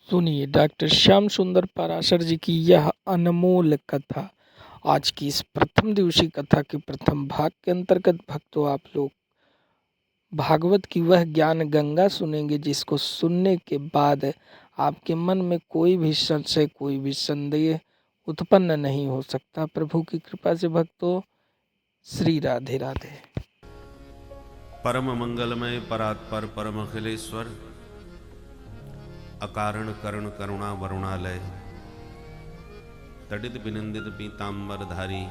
सुनिए डॉक्टर श्याम सुंदर पाराशर जी की यह अनमोल कथा। आज की इस प्रथम दिवसीय कथा के प्रथम भाग के अंतर्गत भक्तों आप लोग भागवत की वह ज्ञान गंगा सुनेंगे जिसको सुनने के बाद आपके मन में कोई भी संशय कोई भी संदेह उत्पन्न नहीं हो सकता। प्रभु की कृपा से भक्तों, श्री राधे राधे। परम मंगलमय परात्पर परम अखिलेश्वर अकारण करण करुणा वरुणालय तडित विनिंदित पीतांबरधारी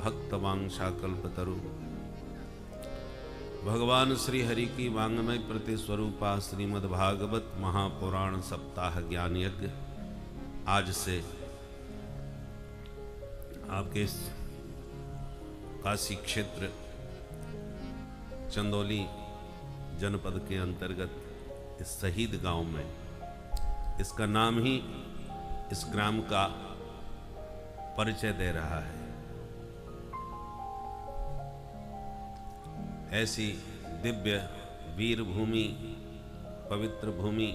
भक्त वांछा कल्पतरु भगवान श्री हरि की वांगमय प्रतिस्वरूपा श्रीमद्भागवत महापुराण सप्ताह ज्ञान यज्ञ आज से आपके इस काशी क्षेत्र चंदौली जनपद के अंतर्गत इस शहीद गांव में, इसका नाम ही इस ग्राम का परिचय दे रहा है। ऐसी दिव्य वीर भूमि, पवित्र भूमि,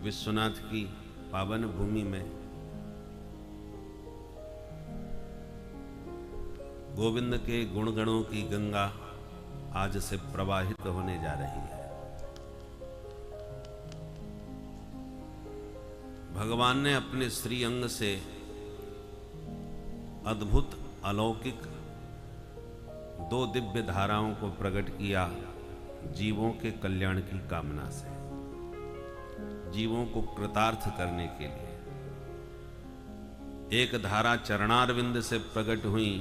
विश्वनाथ की पावन भूमि में गोविंद के गुणगणों की गंगा आज से प्रवाहित होने जा रही है। भगवान ने अपने श्री अंग से अद्भुत अलौकिक दो दिव्य धाराओं को प्रकट किया जीवों के कल्याण की कामना से, जीवों को कृतार्थ करने के लिए। एक धारा चरणारविंद से प्रकट हुई,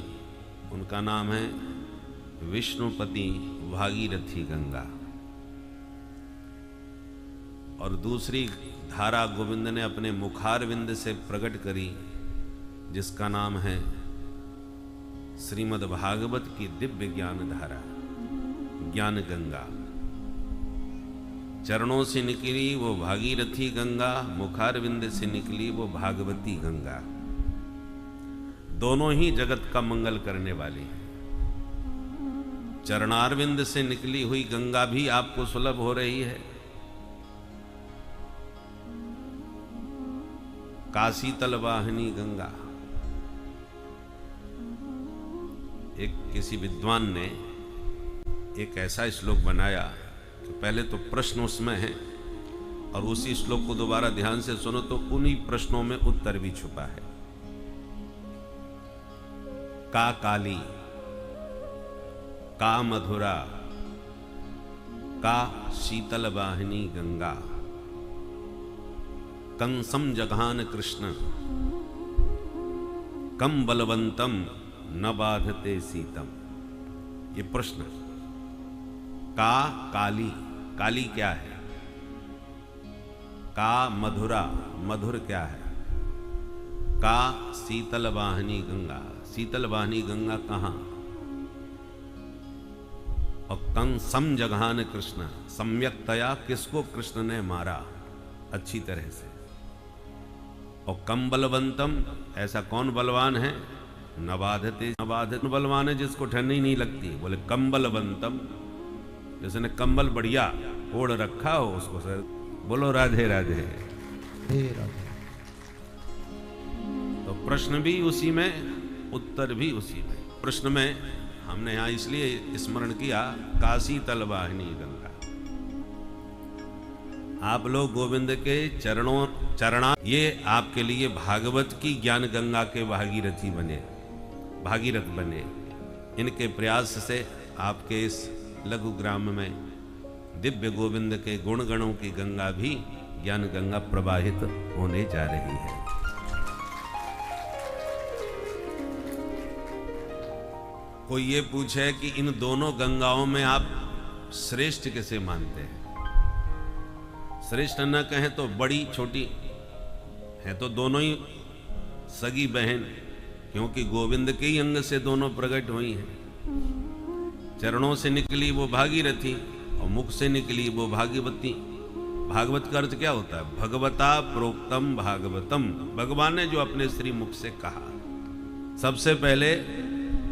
उनका नाम है विष्णुपति भागीरथी गंगा, और दूसरी धारा गोविंद ने अपने मुखारविंद से प्रकट करी जिसका नाम है श्रीमद् भागवत की दिव्य ज्ञान धारा ज्ञान गंगा। चरणों से निकली वो भागीरथी गंगा, मुखारविंद से निकली वो भागवती गंगा। दोनों ही जगत का मंगल करने वाली हैं। चरणारविंद से निकली हुई गंगा भी आपको सुलभ हो रही है। काशी तल वाहिनी गंगा। एक किसी विद्वान ने एक ऐसा श्लोक बनाया कि पहले तो प्रश्न उसमें है और उसी श्लोक को दोबारा ध्यान से सुनो तो उन्हीं प्रश्नों में उत्तर भी छुपा है। का काली, का मधुरा, का शीतल वाहिनी गंगा, कंसम जघान कृष्ण, कम बलवंतम न बाधते सीतम। ये प्रश्न। का काली, काली क्या है? का मधुरा, मधुर क्या है? का शीतल वाहिनी गंगा, शीतल वाहिनी गंगा कहां? और कंसम जघान कृष्ण, सम्यक्तया किसको कृष्ण ने मारा अच्छी तरह से। और कम बलवंतम, ऐसा कौन बलवान है? नबाधते, नबाधत बलवान है जिसको ठंड ही नहीं लगती। बोले कम बलवंतम, जिसने कंबल बढ़िया ओढ़ रखा हो उसको सर। बोलो राधे राधे राधे। तो प्रश्न भी उसी में, उत्तर भी उसी में। प्रश्न में हमने यहां इसलिए स्मरण किया काशी तल वाहिनी गंगा। आप लोग गोविंद के चरणा, ये आपके लिए भागवत की ज्ञान गंगा के भागीरथी बने, भागीरथ बने। इनके प्रयास से आपके इस लघु ग्राम में दिव्य गोविंद के गुणगणों की गंगा भी ज्ञान गंगा प्रवाहित होने जा रही है। कोई ये पूछे कि इन दोनों गंगाओं में आप श्रेष्ठ किसे मानते हैं? श्रेष्ठ न कहें तो बड़ी छोटी है तो दोनों ही सगी बहन, क्योंकि गोविंद के ही अंग से दोनों प्रकट हुई हैं। चरणों से निकली वो भागीरथी और मुख से निकली वो भागवती। भागवत का अर्थ क्या होता है? भगवता प्रोक्तम भागवतम। भगवान ने जो अपने श्री मुख से कहा। सबसे पहले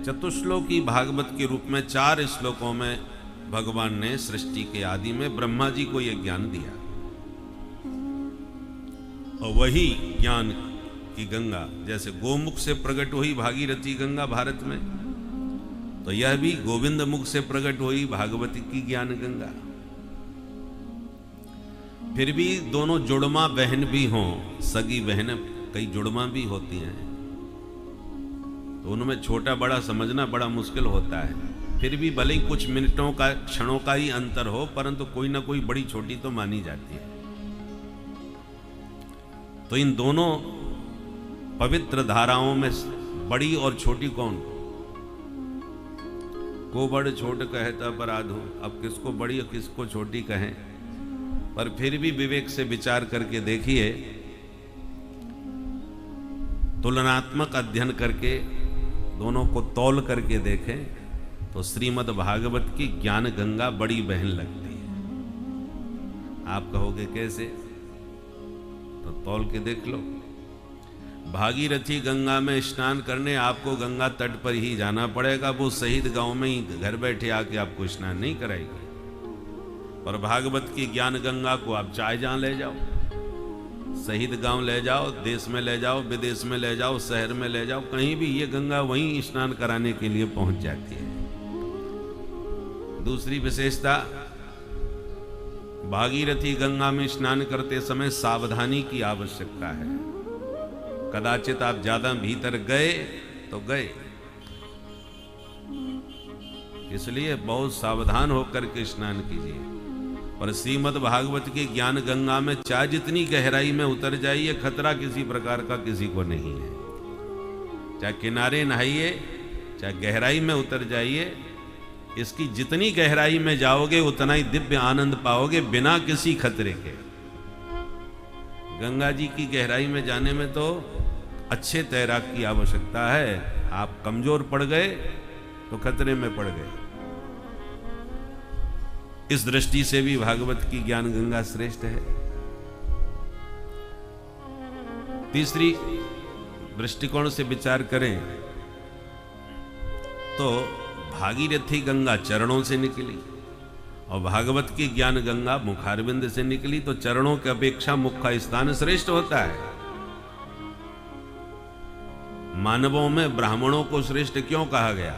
चतुश्लोकी भागवत के रूप में 4 श्लोकों में भगवान ने सृष्टि के आदि में ब्रह्मा जी को यह ज्ञान दिया। और वही ज्ञान की गंगा, जैसे गोमुख से प्रकट हुई भागीरथी गंगा भारत में, तो यह भी गोविंद मुख से प्रकट हुई भागवती की ज्ञान गंगा। फिर भी दोनों जुड़मा बहन भी हों, सगी बहन कई जुड़मा भी होती हैं, तो उनमें छोटा बड़ा समझना बड़ा मुश्किल होता है। फिर भी भले ही कुछ मिनटों का, क्षणों का ही अंतर हो, परंतु कोई ना कोई बड़ी छोटी तो मानी जाती है। तो इन दोनों पवित्र धाराओं में बड़ी और छोटी कौन? को बड़ छोट कहता अपराध हो। अब किसको बड़ी और किसको छोटी कहें, पर फिर भी विवेक से विचार करके देखिए, तुलनात्मक अध्ययन करके दोनों को तौल करके देखें तो श्रीमद् भागवत की ज्ञान गंगा बड़ी बहन लगती है। आप कहोगे कैसे? तो तौल के देख लो। भागीरथी गंगा में स्नान करने आपको गंगा तट पर ही जाना पड़ेगा, वो शहीद गांव में ही घर बैठे आके आपको स्नान नहीं कराएगी। पर भागवत की ज्ञान गंगा को आप चाहे जहां ले जाओ, शहीद गांव ले जाओ, देश में ले जाओ, विदेश में ले जाओ, शहर में ले जाओ, कहीं भी ये गंगा वहीं स्नान कराने के लिए पहुंच जाती है। दूसरी विशेषता, भागीरथी गंगा में स्नान करते समय सावधानी की आवश्यकता है। कदाचित आप ज्यादा भीतर गए तो गए, इसलिए बहुत सावधान होकर के स्नान कीजिए। पर श्रीमद् भागवत की ज्ञान गंगा में चाहे जितनी गहराई में उतर जाइए, खतरा किसी प्रकार का किसी को नहीं है। चाहे किनारे नहाइए, चाहे गहराई में उतर जाइए, इसकी जितनी गहराई में जाओगे उतना ही दिव्य आनंद पाओगे बिना किसी खतरे के। गंगा जी की गहराई में जाने में तो अच्छे तैराक की आवश्यकता है। आप कमजोर पड़ गए तो खतरे में पड़ गए। इस दृष्टि से भी भागवत की ज्ञान गंगा श्रेष्ठ है। तीसरी दृष्टिकोण से विचार करें तो भागीरथी गंगा चरणों से निकली और भागवत की ज्ञान गंगा मुखारविंद से निकली, तो चरणों की अपेक्षा मुख का स्थान श्रेष्ठ होता है। मानवों में ब्राह्मणों को श्रेष्ठ क्यों कहा गया?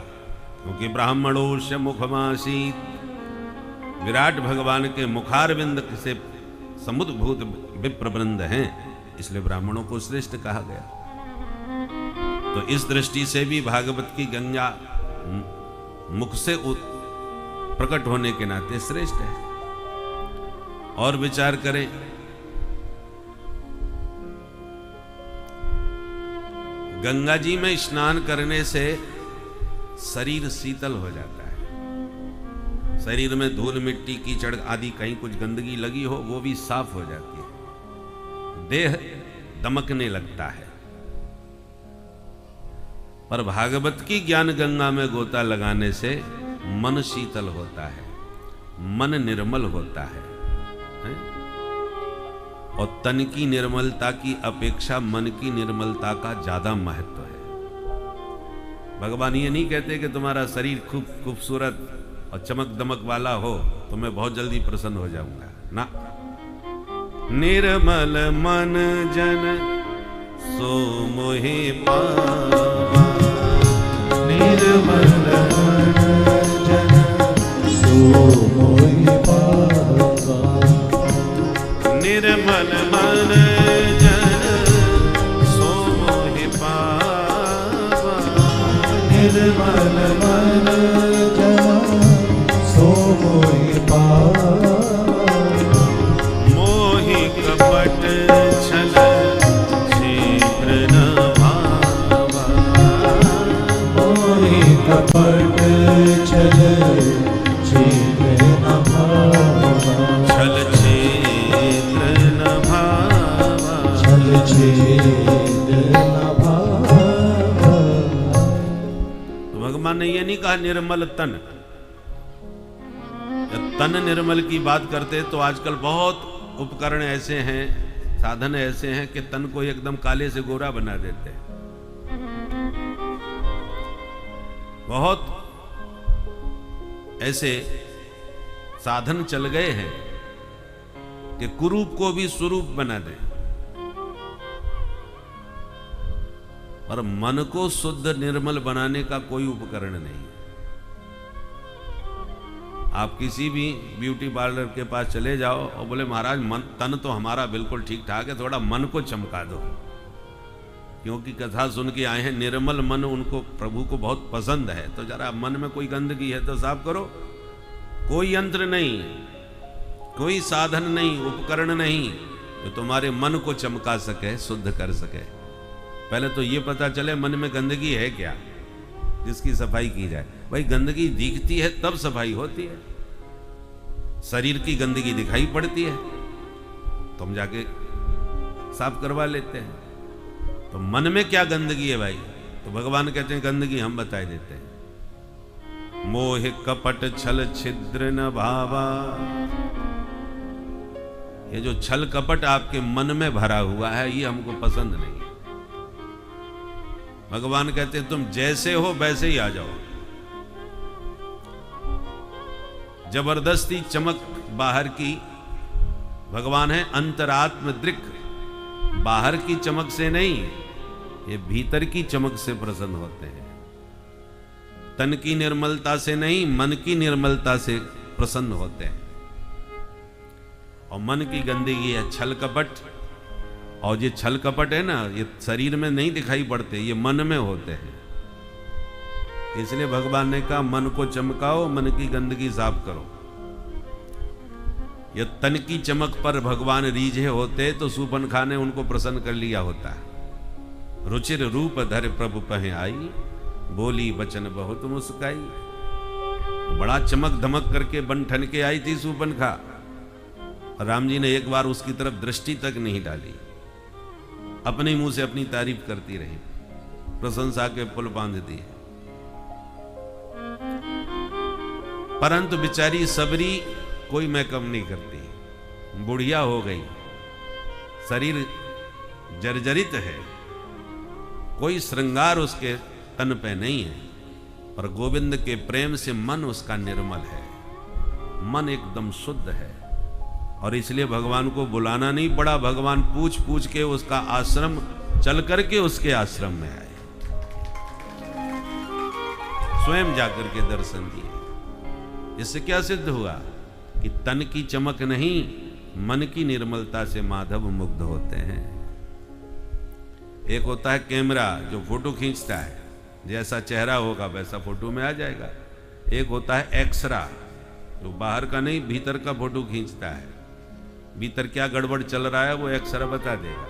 क्योंकि ब्राह्मणोश्य मुखमासीत, विराट भगवान के मुखारविंद से समुद्भूत विप्रवृंद हैं, इसलिए ब्राह्मणों को श्रेष्ठ कहा गया। तो इस दृष्टि से भी भागवत की गंगा मुख से प्रकट होने के नाते श्रेष्ठ है। और विचार करें, गंगा जी में स्नान करने से शरीर शीतल हो जाता है। शरीर में धूल मिट्टी कीचड़ आदि कहीं कुछ गंदगी लगी हो वो भी साफ हो जाती है, देह दमकने लगता है। पर भागवत की ज्ञान गंगा में गोता लगाने से मन शीतल होता है, मन निर्मल होता है, और तन की निर्मलता की अपेक्षा मन की निर्मलता का ज्यादा महत्व है। भगवान ये नहीं कहते कि तुम्हारा शरीर खूब खूबसूरत और चमक दमक वाला हो तो मैं बहुत जल्दी प्रसन्न हो जाऊंगा ना। निर्मल मन जन सो मोहि पावा, निर्मल मन जन सो मोहि पावा, निर्मल मन जन सो मोहि पावा, निर्मल मन जन सो मोहि पावा, मोहि कपट छल शीघ्र न भावा, मोहि कपट छल शीघ्र न भावा, छल छेत्र न भावा, छल छेद न भावा। तो भगवान ने ये नहीं कहा निर्मल तन। जब तन निर्मल की बात करते तो आजकल बहुत उपकरण ऐसे हैं, साधन ऐसे हैं कि तन को एकदम काले से गोरा बना देते हैं। बहुत ऐसे साधन चल गए हैं कि कुरूप को भी स्वरूप बना दें। पर मन को शुद्ध निर्मल बनाने का कोई उपकरण नहीं। आप किसी भी ब्यूटी पार्लर के पास चले जाओ और बोले महाराज मन तन तो हमारा बिल्कुल ठीक ठाक है, थोड़ा मन को चमका दो, क्योंकि कथा सुन के आए हैं, निर्मल मन उनको प्रभु को बहुत पसंद है, तो जरा मन में कोई गंदगी है तो साफ करो। कोई यंत्र नहीं, कोई साधन नहीं, उपकरण नहीं जो तुम्हारे मन को चमका सके, शुद्ध कर सके। पहले तो ये पता चले मन में गंदगी है क्या, जिसकी सफाई की जाए। भाई गंदगी दिखती है तब सफाई होती है, शरीर की गंदगी दिखाई पड़ती है तो हम जाके साफ करवा लेते हैं। तो मन में क्या गंदगी है भाई, तो भगवान कहते हैं गंदगी हम बता देते हैं। मोह कपट छल छिद्र न भावा, ये जो छल कपट आपके मन में भरा हुआ है ये हमको पसंद नहीं है। भगवान कहते हैं तुम जैसे हो वैसे ही आ जाओ। जबरदस्ती चमक बाहर की, भगवान है अंतरात्म दृक्, बाहर की चमक से नहीं, ये भीतर की चमक से प्रसन्न होते हैं। तन की निर्मलता से नहीं, मन की निर्मलता से प्रसन्न होते हैं। और मन की गंदगी है छल कपट, और ये छल कपट है ना, ये शरीर में नहीं दिखाई पड़ते, ये मन में होते हैं। इसलिए भगवान ने कहा मन को चमकाओ, मन की गंदगी साफ करो। ये तन की चमक पर भगवान रीझे होते तो शूर्पणखा ने उनको प्रसन्न कर लिया होता। रुचिर रूप धर प्रभु पहे आई, बोली वचन बहुत मुस्काई। बड़ा चमक धमक करके बन ठन के आई थी शूर्पणखा, राम जी ने एक बार उसकी तरफ दृष्टि तक नहीं डाली, अपने मुंह से अपनी तारीफ करती रही, प्रशंसा के पुल बांध दिए। परंतु बेचारी सबरी कोई मैकअप नहीं करती, बुढ़िया हो गई, शरीर जर्जरित है, कोई श्रृंगार उसके तन पे नहीं है, पर गोविंद के प्रेम से मन उसका निर्मल है, मन एकदम शुद्ध है। और इसलिए भगवान को बुलाना नहीं पड़ा, भगवान पूछ पूछ के उसका आश्रम चल करके उसके आश्रम में आए, स्वयं जाकर के दर्शन दिए। इससे क्या सिद्ध हुआ कि तन की चमक नहीं, मन की निर्मलता से माधव मुग्ध होते हैं। एक होता है कैमरा जो फोटो खींचता है, जैसा चेहरा होगा वैसा फोटो में आ जाएगा। एक होता है एक्सरा जो बाहर का नहीं भीतर का फोटो खींचता है, भीतर क्या गड़बड़ चल रहा है वो एक्सरा बता देगा।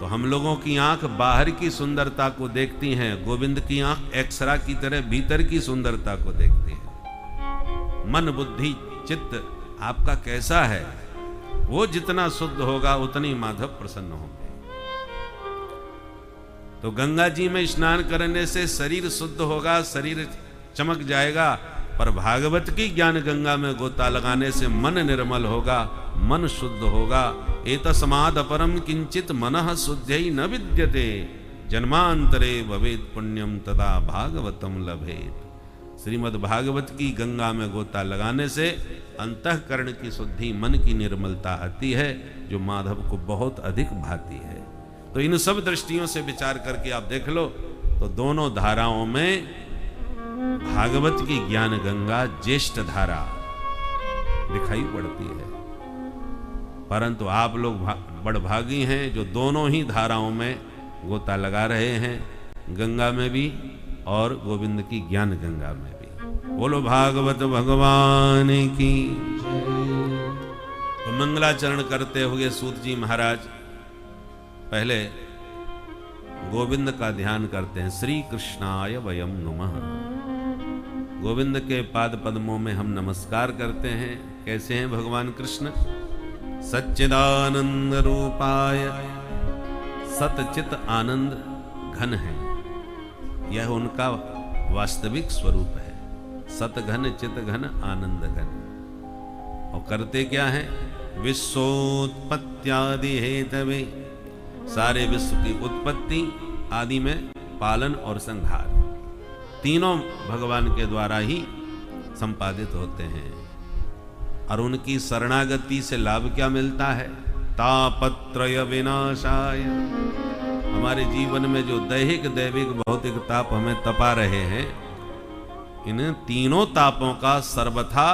तो हम लोगों की आंख बाहर की सुंदरता को देखती हैं, गोविंद की आंख एक्सरा की तरह भीतर की सुंदरता को देखती है। मन बुद्धि चित्त आपका कैसा है, वो जितना शुद्ध होगा उतनी माधव प्रसन्न होंगे। तो गंगा जी में स्नान करने से शरीर शुद्ध होगा, शरीर चमक जाएगा, पर भागवत की ज्ञान गंगा में गोता लगाने से मन निर्मल होगा, मन शुद्ध होगा। एतस्माद् अपरम किंचित मनः शुद्ध्यै न विद्यते, जन्मांतरे भवेत् पुण्यम तदा भागवतम लभेत। श्रीमद् भागवत की गंगा में गोता लगाने से अंतःकरण की शुद्धि, मन की निर्मलता आती है, जो माधव को बहुत अधिक भाती है। तो इन सब दृष्टियों से विचार करके आप देख लो तो दोनों धाराओं में भागवत की ज्ञान गंगा ज्येष्ठ धारा दिखाई पड़ती है। परंतु आप लोग बड़भागी हैं जो दोनों ही धाराओं में गोता लगा रहे हैं, गंगा में भी और गोविंद की ज्ञान गंगा में भी। बोलो भागवत भगवान की। तो मंगलाचरण करते हुए सूत जी महाराज पहले गोविंद का ध्यान करते हैं। श्री कृष्णाय वयम नमः, गोविंद के पाद पद्मों में हम नमस्कार करते हैं। कैसे हैं भगवान कृष्ण? सच्चिदानंद रूपाय, सतचित आनंद घन है, यह उनका वास्तविक स्वरूप है। सत घन चित घन आनंद घन। और करते क्या है? विश्वोत्पत्त्यादि हेतवे, सारे विश्व की उत्पत्ति आदि में पालन और संहार तीनों भगवान के द्वारा ही संपादित होते हैं। और उनकी शरणागति से लाभ क्या मिलता है? तापत्रय विनाशाय, हमारे जीवन में जो दैहिक दैविक भौतिक ताप हमें तपा रहे हैं, इन तीनों तापों का सर्वथा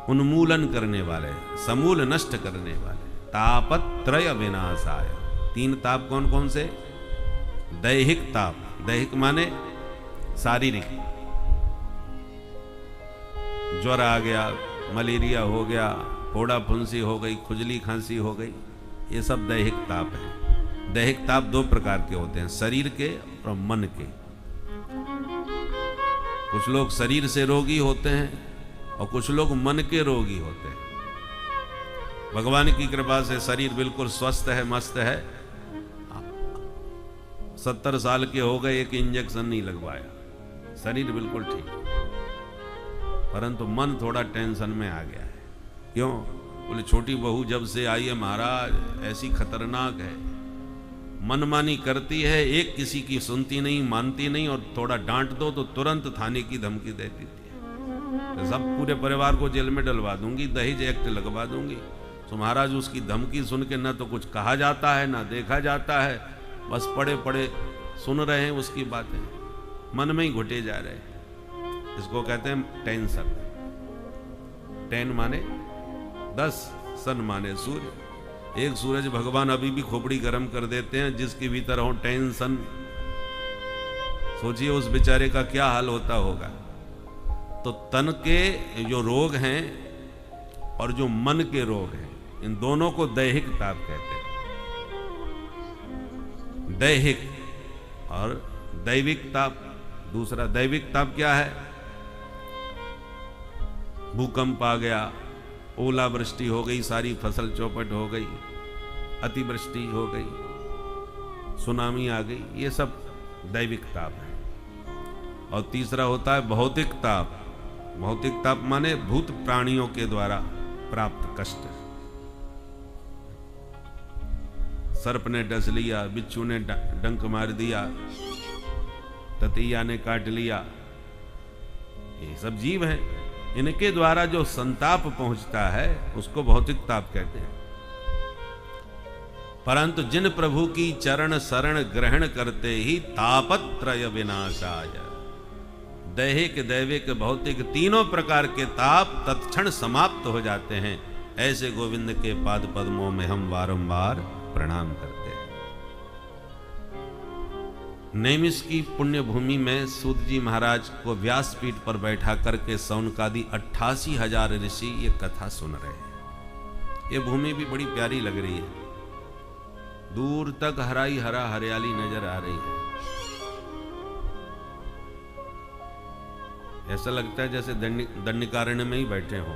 उन्मूलन करने वाले, समूल नष्ट करने वाले, तापत्रय विनाशाय। तीन ताप कौन कौन से? दैहिक ताप, दैहिक माने शारीरिक, ज्वर आ गया, मलेरिया हो गया, फोड़ा फुंसी हो गई, खुजली खांसी हो गई, ये सब दैहिक ताप है। दैहिक ताप दो प्रकार के होते हैं, शरीर के और मन के। कुछ लोग शरीर से रोगी होते हैं और कुछ लोग मन के रोगी होते हैं। भगवान की कृपा से शरीर बिल्कुल स्वस्थ है, मस्त है। 70 साल के हो गए, एक इंजेक्शन नहीं लगवाया, शरीर बिल्कुल ठीक, परंतु मन थोड़ा टेंशन में आ गया है। क्यों? बोले छोटी बहू जब से आई है महाराज, ऐसी खतरनाक है, मनमानी करती है, एक किसी की सुनती नहीं, मानती नहीं, और थोड़ा डांट दो तो तुरंत थाने की धमकी दे देती है, तो सब पूरे परिवार को जेल में डलवा दूंगी, दहेज एक्ट लगवा दूंगी। तो महाराज उसकी धमकी सुन के ना तो कुछ कहा जाता है ना देखा जाता है, बस पड़े पड़े सुन रहे हैं उसकी बातें, मन में ही घुटे जा रहे हैं। इसको कहते हैं टेंशन। टेन माने 10, सन माने सूर्य। एक सूरज भगवान अभी भी खोपड़ी गर्म कर देते हैं, जिसके भीतर हो टेंशन, सोचिए उस बेचारे का क्या हाल होता होगा। तो तन के जो रोग हैं और जो मन के रोग हैं, इन दोनों को दैहिक ताप कहते हैं। दैहिक और दैविक ताप। दूसरा दैविक ताप क्या है? भूकंप आ गया, ओलावृष्टि हो गई, सारी फसल चौपट हो गई, अतिवृष्टि हो गई, सुनामी आ गई, ये सब दैविक ताप है। और तीसरा होता है भौतिक ताप। भौतिक ताप माने भूत प्राणियों के द्वारा प्राप्त कष्ट। सर्प ने डस लिया, बिच्छू ने डंक मार दिया, ततैया ने काट लिया, ये सब जीव हैं, इनके द्वारा जो संताप पहुंचता है उसको भौतिक ताप कहते हैं। परंतु जिन प्रभु की चरण शरण ग्रहण करते ही तापत्रय विनाशाय, दैहिक दैविक भौतिक तीनों प्रकार के ताप तत्क्षण समाप्त हो जाते हैं। ऐसे गोविंद के पाद पद्मों में हम बारंबार प्रणाम करते हैं। नैमिष की पुण्य भूमि में सूत जी महाराज को व्यासपीठ पर बैठा करके सौनकादि 88,000 ऋषि ये कथा सुन रहे हैं। ये भूमि भी बड़ी प्यारी लग रही है, दूर तक हराई हरा हरियाली नजर आ रही है। ऐसा लगता है जैसे दंडकारण्य में ही बैठे हो।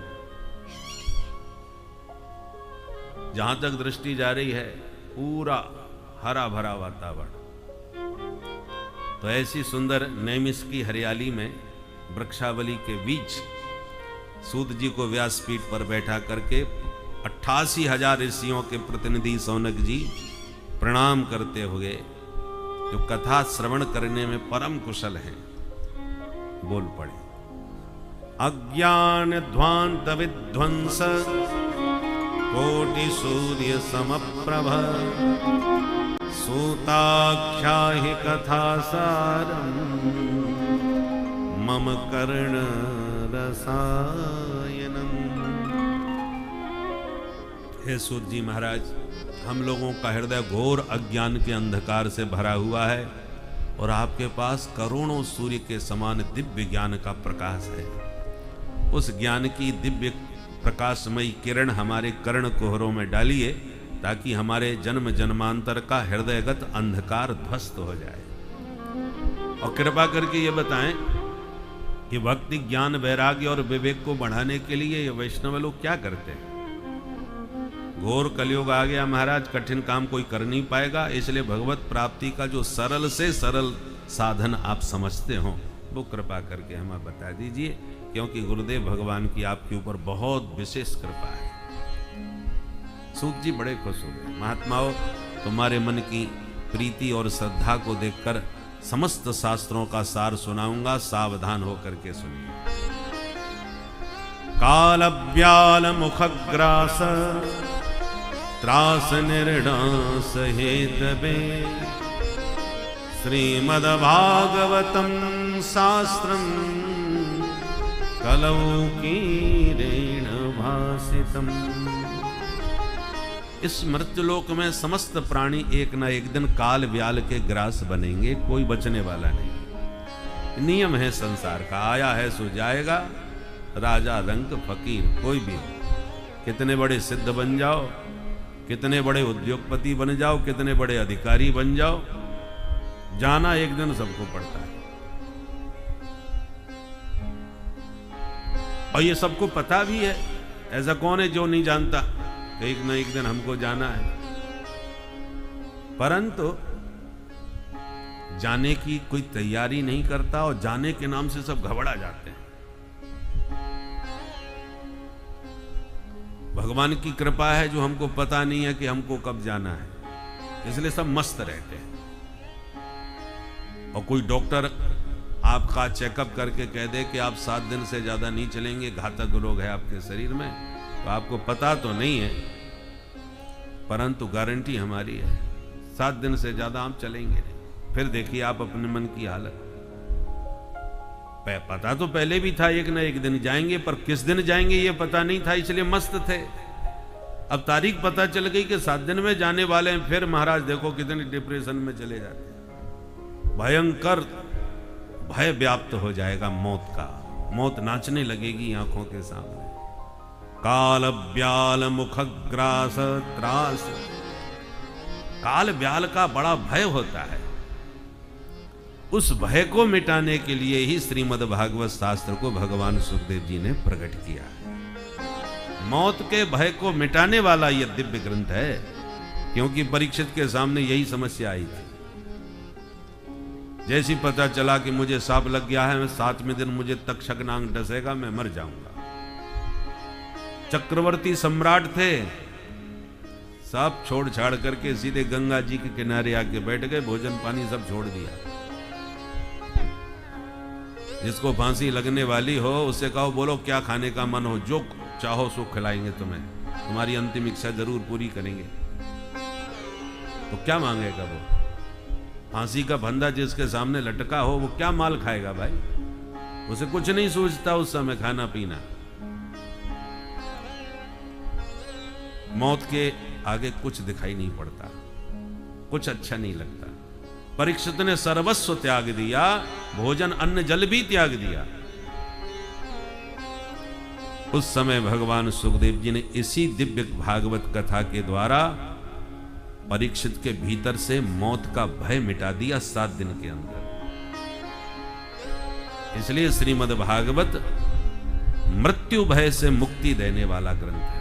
जहां तक दृष्टि जा रही है पूरा हरा भरा वातावरण। तो ऐसी सुंदर नैमिष की हरियाली में वृक्षावली के बीच सूत जी को व्यासपीठ पर बैठा करके 88,000 ऋषियों के प्रतिनिधि सौनक जी प्रणाम करते हुए जो कथा श्रवण करने में परम कुशल हैं, बोल पड़े। अज्ञान ध्वांत विध्वंस कोटि सूर्य समप्रभ, सूताख्या हि कथा सारम मम कर्ण रसायनम। हे सूत जी महाराज, हम लोगों का हृदय घोर अज्ञान के अंधकार से भरा हुआ है और आपके पास करोड़ों सूर्य के समान दिव्य ज्ञान का प्रकाश है। उस ज्ञान की दिव्य प्रकाशमयी किरण हमारे कर्ण कुहरों में डालिए, ताकि हमारे जन्म जन्मांतर का हृदयगत अंधकार ध्वस्त हो जाए। और कृपा करके ये बताएं कि भक्ति ज्ञान वैराग्य और विवेक को बढ़ाने के लिए ये वैष्णव लोग क्या करते हैं? घोर कलयुग आ गया महाराज, कठिन काम कोई कर नहीं पाएगा, इसलिए भगवत प्राप्ति का जो सरल से सरल साधन आप समझते हो वो कृपा करके हमें बता दीजिए, क्योंकि गुरुदेव भगवान की आपके ऊपर बहुत विशेष कृपा है। सूत जी बड़े खुश हो गए। महात्माओं, तुम्हारे मन की प्रीति और श्रद्धा को देखकर समस्त शास्त्रों का सार सुनाऊंगा, सावधान होकर के सुनिए। काल व्याल मुखग्रास त्रास निर्णास हेतवे श्रीमद्भागवतं शास्त्रं कलौ कीरेण भासितम्। इस मृत्युलोक में समस्त प्राणी एक न एक दिन काल व्याल के ग्रास बनेंगे, कोई बचने वाला नहीं। नियम है संसार का, आया है सो जाएगा। राजा रंक फकीर कोई भी हो, कितने बड़े सिद्ध बन जाओ, कितने बड़े उद्योगपति बन जाओ, कितने बड़े अधिकारी बन जाओ, जाना एक दिन सबको पड़ता है। और ये सबको पता भी है। ऐसा कौन है जो नहीं जानता एक न एक दिन हमको जाना है। परंतु जाने की कोई तैयारी नहीं करता और जाने के नाम से सब घबरा जाते हैं। भगवान की कृपा है जो हमको पता नहीं है कि हमको कब जाना है, इसलिए सब मस्त रहते हैं। और कोई डॉक्टर आपका चेकअप करके कह दे कि आप 7 दिन से ज्यादा नहीं चलेंगे, घातक रोग है आपके शरीर में, तो आपको पता तो नहीं है, परंतु गारंटी हमारी है 7 दिन से ज्यादा हम चलेंगे नहीं। फिर देखिए आप अपने मन की हालत। पता तो पहले भी था एक न एक दिन जाएंगे, पर किस दिन जाएंगे ये पता नहीं था, इसलिए मस्त थे। अब तारीख पता चल गई कि 7 दिन में जाने वाले हैं, फिर महाराज देखो कितनी डिप्रेशन में चले जाते हैं। भयंकर भय व्याप्त हो जाएगा मौत का। मौत नाचने लगेगी आंखों के सामने। काल ब्याल मुखग्रास त्रास। काल ब्याल का बड़ा भय होता है। उस भय को मिटाने के लिए ही श्रीमद् भागवत शास्त्र को भगवान सुखदेव जी ने प्रकट किया है। मौत के भय को मिटाने वाला यह दिव्य ग्रंथ है, क्योंकि परीक्षित के सामने यही समस्या आई थी। जैसी पता चला कि मुझे सांप लग गया है, 7वें दिन मुझे तक्षक नाग डसेगा, मैं मर जाऊंगा। चक्रवर्ती सम्राट थे, सब छोड़ छाड़ करके सीधे गंगा जी के किनारे आके बैठ गए, भोजन पानी सब छोड़ दिया। जिसको फांसी लगने वाली हो उससे कहो बोलो क्या खाने का मन हो, जो चाहो सो खिलाएंगे तुम्हें, तुम्हारी अंतिम इच्छा जरूर पूरी करेंगे। तो क्या मांगेगा वो? फांसी का फंदा जिसके सामने लटका हो वो क्या माल खाएगा भाई? उसे कुछ नहीं सूझता उस समय, खाना पीना। मौत के आगे कुछ दिखाई नहीं पड़ता, कुछ अच्छा नहीं लगता। परीक्षित ने सर्वस्व त्याग दिया, भोजन अन्न जल भी त्याग दिया। उस समय भगवान सुखदेव जी ने इसी दिव्य भागवत कथा के द्वारा परीक्षित के भीतर से मौत का भय मिटा दिया 7 दिन के अंदर। इसलिए श्रीमद् भागवत मृत्यु भय से मुक्ति देने वाला ग्रंथ है।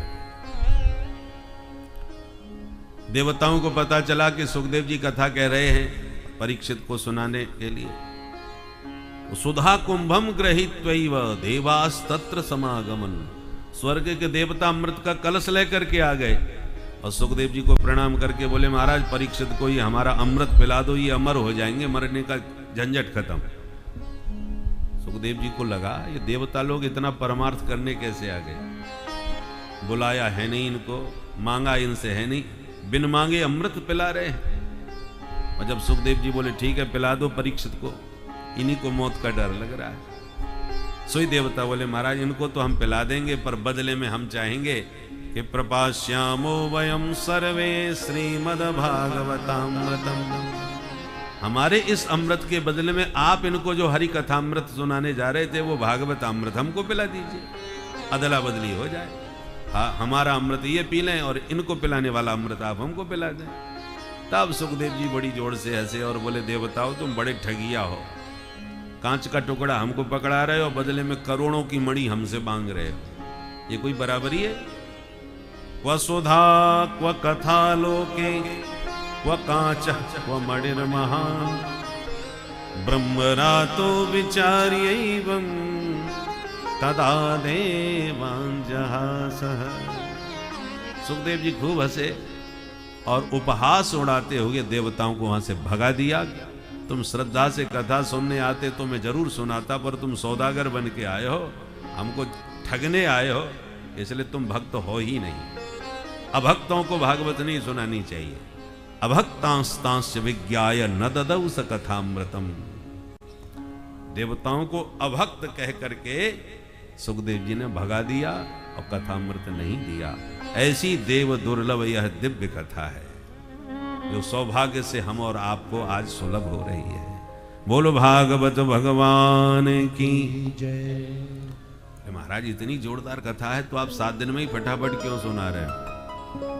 देवताओं को पता चला कि सुखदेव जी कथा कह रहे हैं परीक्षित को सुनाने के लिए। सुधा कुंभम गृहीत्वैव देवास्तत्र समागमन। स्वर्ग के देवता अमृत का कलश लेकर के आ गए और सुखदेव जी को प्रणाम करके बोले महाराज परीक्षित को ये हमारा अमृत पिला दो, ये अमर हो जाएंगे, मरने का झंझट खत्म। सुखदेव जी को लगा ये देवता लोग इतना परमार्थ करने कैसे आ गए, बुलाया है नहीं इनको, मांगा इनसे है नहीं, बिन मांगे अमृत पिला रहे हैं। और जब सुखदेव जी बोले ठीक है पिला दो परीक्षित को, इन्हीं को मौत का डर लग रहा है। सोई देवता बोले महाराज इनको तो हम पिला देंगे, पर बदले में हम चाहेंगे कि प्रपाश्यामो वयम सर्वे श्रीमद् भागवतामृतम। हमारे इस अमृत के बदले में आप इनको जो हरि कथा अमृत सुनाने जा रहे थे वो भागवत अमृत हमको पिला दीजिए, अदला बदली हो जाए। हाँ हमारा अमृत ये पी लें और इनको पिलाने वाला अमृत आप हमको पिला दें। तब सुखदेव जी बड़ी जोर से हंसे और बोले देवताओं तुम बड़े ठगिया हो, कांच का टुकड़ा हमको पकड़ा रहे हो, बदले में करोड़ों की मणि हमसे मांग रहे हो, ये कोई बराबरी है? क्व सुधा क्व कथा लोके क्व कांच क्व मणिर्महान् ब्रह्मरातो विचार्यैवं तदा देवांजहासः। सुखदेव जी खूब हंसे और उपहास उड़ाते हुए देवताओं को वहां से भगा दिया। तुम श्रद्धा से कथा सुनने आते तो मैं जरूर सुनाता, पर तुम सौदागर बन के आए हो, हमको ठगने आए हो, इसलिए तुम भक्त हो ही नहीं। अभक्तों को भागवत नहीं सुनानी चाहिए। अभक्तांस्तांश्च विज्ञाय न ददौ स कथामृतम। देवताओं को अभक्त कह करके सुखदेव जी ने भगा दिया और कथामृत नहीं दिया। ऐसी देव दुर्लभ यह दिव्य कथा है जो सौभाग्य से हम और आपको आज सुलभ हो रही है। बोलो भागवत भगवान की जय। महाराज इतनी जोरदार कथा है तो आप 7 दिन में ही फटाफट क्यों सुना रहे हो?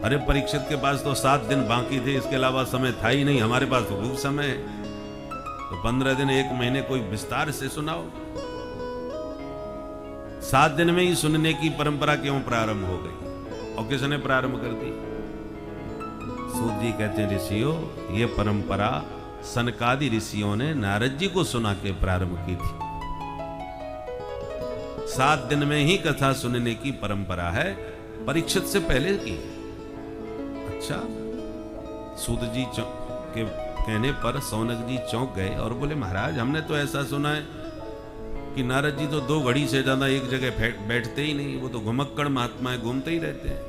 अरे परीक्षित के पास तो 7 दिन बाकी थे, इसके अलावा समय था ही नहीं। हमारे पास तो खूब समय है, तो 15 दिन 1 महीने कोई विस्तार से सुनाओ। 7 दिन में ही सुनने की परंपरा क्यों प्रारंभ हो गई और किसने प्रारंभ कर दी? सूत जी कहते हैं ऋषियों, ये परंपरा सनकादि ऋषियों ने नारद जी को सुना के प्रारंभ की थी। 7 दिन में ही कथा सुनने की परंपरा है, परीक्षित से पहले की। अच्छा, सूत जी के कहने पर सौनक जी चौंक गए और बोले महाराज हमने तो ऐसा सुना है कि नारद जी तो 2 घड़ी से ज्यादा एक जगह बैठते ही नहीं, वो तो घुमक्कड़ महात्मा है, घूमते ही रहते हैं।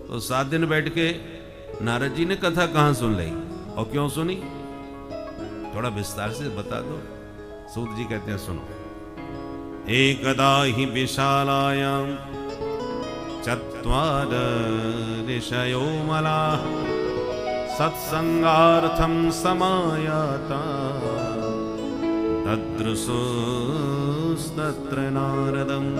तो 7 दिन बैठ के नारद जी ने कथा कहां सुन ली और क्यों सुनी? थोड़ा विस्तार से बता दो। सूत जी कहते हैं सुनो। एकदा हि विशालायां चत्वार ऋषयो मलाः सत्संगार्थं समायाता तद्रुसुस्तत्र नारदम्।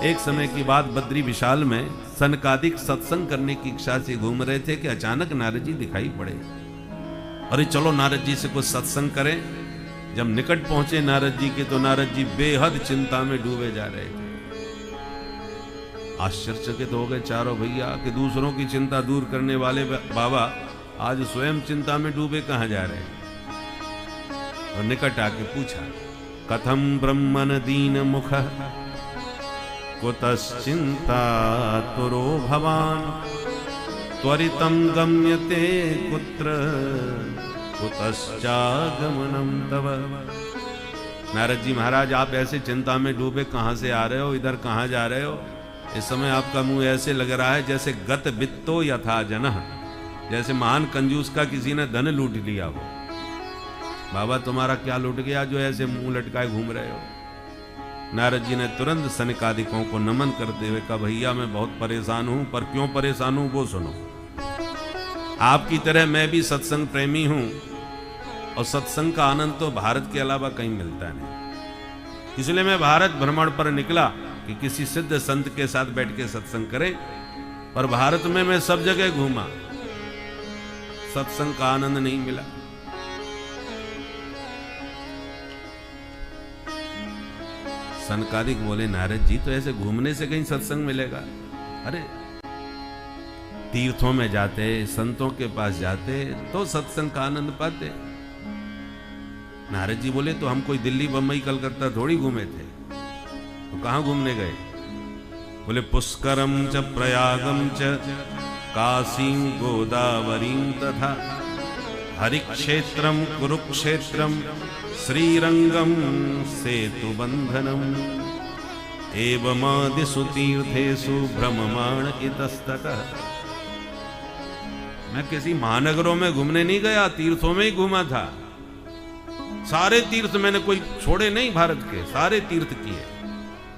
एक समय की बात, बद्री विशाल में सनकादिक सत्संग करने की इच्छा से घूम रहे थे कि अचानक नारद जी दिखाई पड़े। अरे चलो नारद जी से कुछ सत्संग करें। जब निकट पहुंचे नारद जी के तो नारद जी बेहद चिंता में डूबे जा रहे थे। आश्चर्यचकित हो गए चारों भैया कि दूसरों की चिंता दूर करने वाले बाबा आज स्वयं चिंता में डूबे कहां जा रहे हैं। और निकट आके पूछा, कथम ब्रह्मन दीन मुख कुतश्चिंता तुरो भवान त्वरितम गम्यते कुत्र कुतश्चागमनम तव। नारद जी महाराज आप ऐसे चिंता में डूबे कहां से आ रहे हो, इधर कहां जा रहे हो? इस समय आपका मुंह ऐसे लग रहा है जैसे गत वित्तो यथा जनः, जैसे महान कंजूस का किसी ने धन लूट लिया हो। बाबा तुम्हारा क्या लूट गया जो ऐसे मुंह लटकाए घूम रहे हो? नारद जी ने तुरंत सनकादिकों को नमन करते हुए कहा, भैया मैं बहुत परेशान हूं, पर क्यों परेशान हूं वो सुनो। आपकी तरह मैं भी सत्संग प्रेमी हूं और सत्संग का आनंद तो भारत के अलावा कहीं मिलता नहीं। इसलिए मैं भारत भ्रमण पर निकला कि किसी सिद्ध संत के साथ बैठ के सत्संग करें, पर भारत में मैं सब जगह घूमा, सत्संग का आनंद नहीं मिला। सनकादिक बोले नारद जी तो ऐसे घूमने से कहीं सत्संग मिलेगा? अरे तीर्थों में जाते, संतों के पास जाते तो सत्संग का आनंद पाते। नारद जी बोले तो हम कोई दिल्ली बम्बई कलकत्ता थोड़ी घूमे थे, तो कहां घूमने गए? बोले पुष्करम च प्रयागम च काशीं गोदावरीं तथा हरिक्षेत्रम कुरुक्षेत्रम श्रीरंगम सेतुबंधनम एवमादिषु तीर्थेषु भ्रममाण इतस्ततः। मैं किसी महानगरों में घूमने नहीं गया, तीर्थों में ही घूमा था। सारे तीर्थ मैंने कोई छोड़े नहीं, भारत के सारे तीर्थ किए।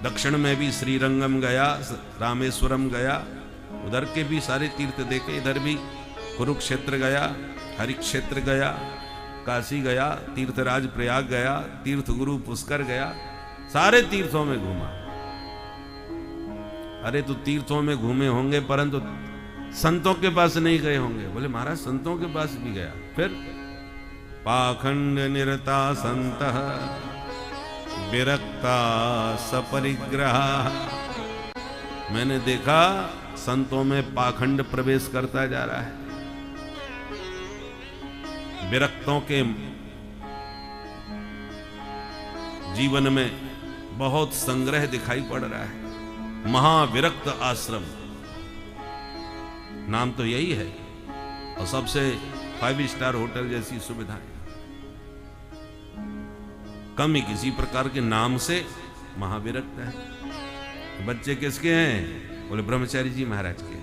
दक्षिण में भी श्रीरंगम गया, रामेश्वरम गया, उधर के भी सारे तीर्थ देखे। इधर भी कुरुक्षेत्र गया, हरिक्षेत्र गया, काशी गया, तीर्थराज प्रयाग गया, तीर्थ गुरु पुष्कर गया, सारे तीर्थों में घूमा। अरे तो तीर्थों में घूमे होंगे परंतु संतों के पास नहीं गए होंगे। बोले महाराज संतों के पास भी गया। फिर पाखंड निरता संतः विरक्ता सपरिग्रह। मैंने देखा संतों में पाखंड प्रवेश करता जा रहा है। विरक्तों के जीवन में बहुत संग्रह दिखाई पड़ रहा है। महाविरक्त आश्रम नाम तो यही है, और सबसे 5 स्टार होटल जैसी सुविधाएं। कम ही किसी प्रकार के नाम से महाविरक्त है। बच्चे किसके हैं? बोले ब्रह्मचारी जी महाराज के।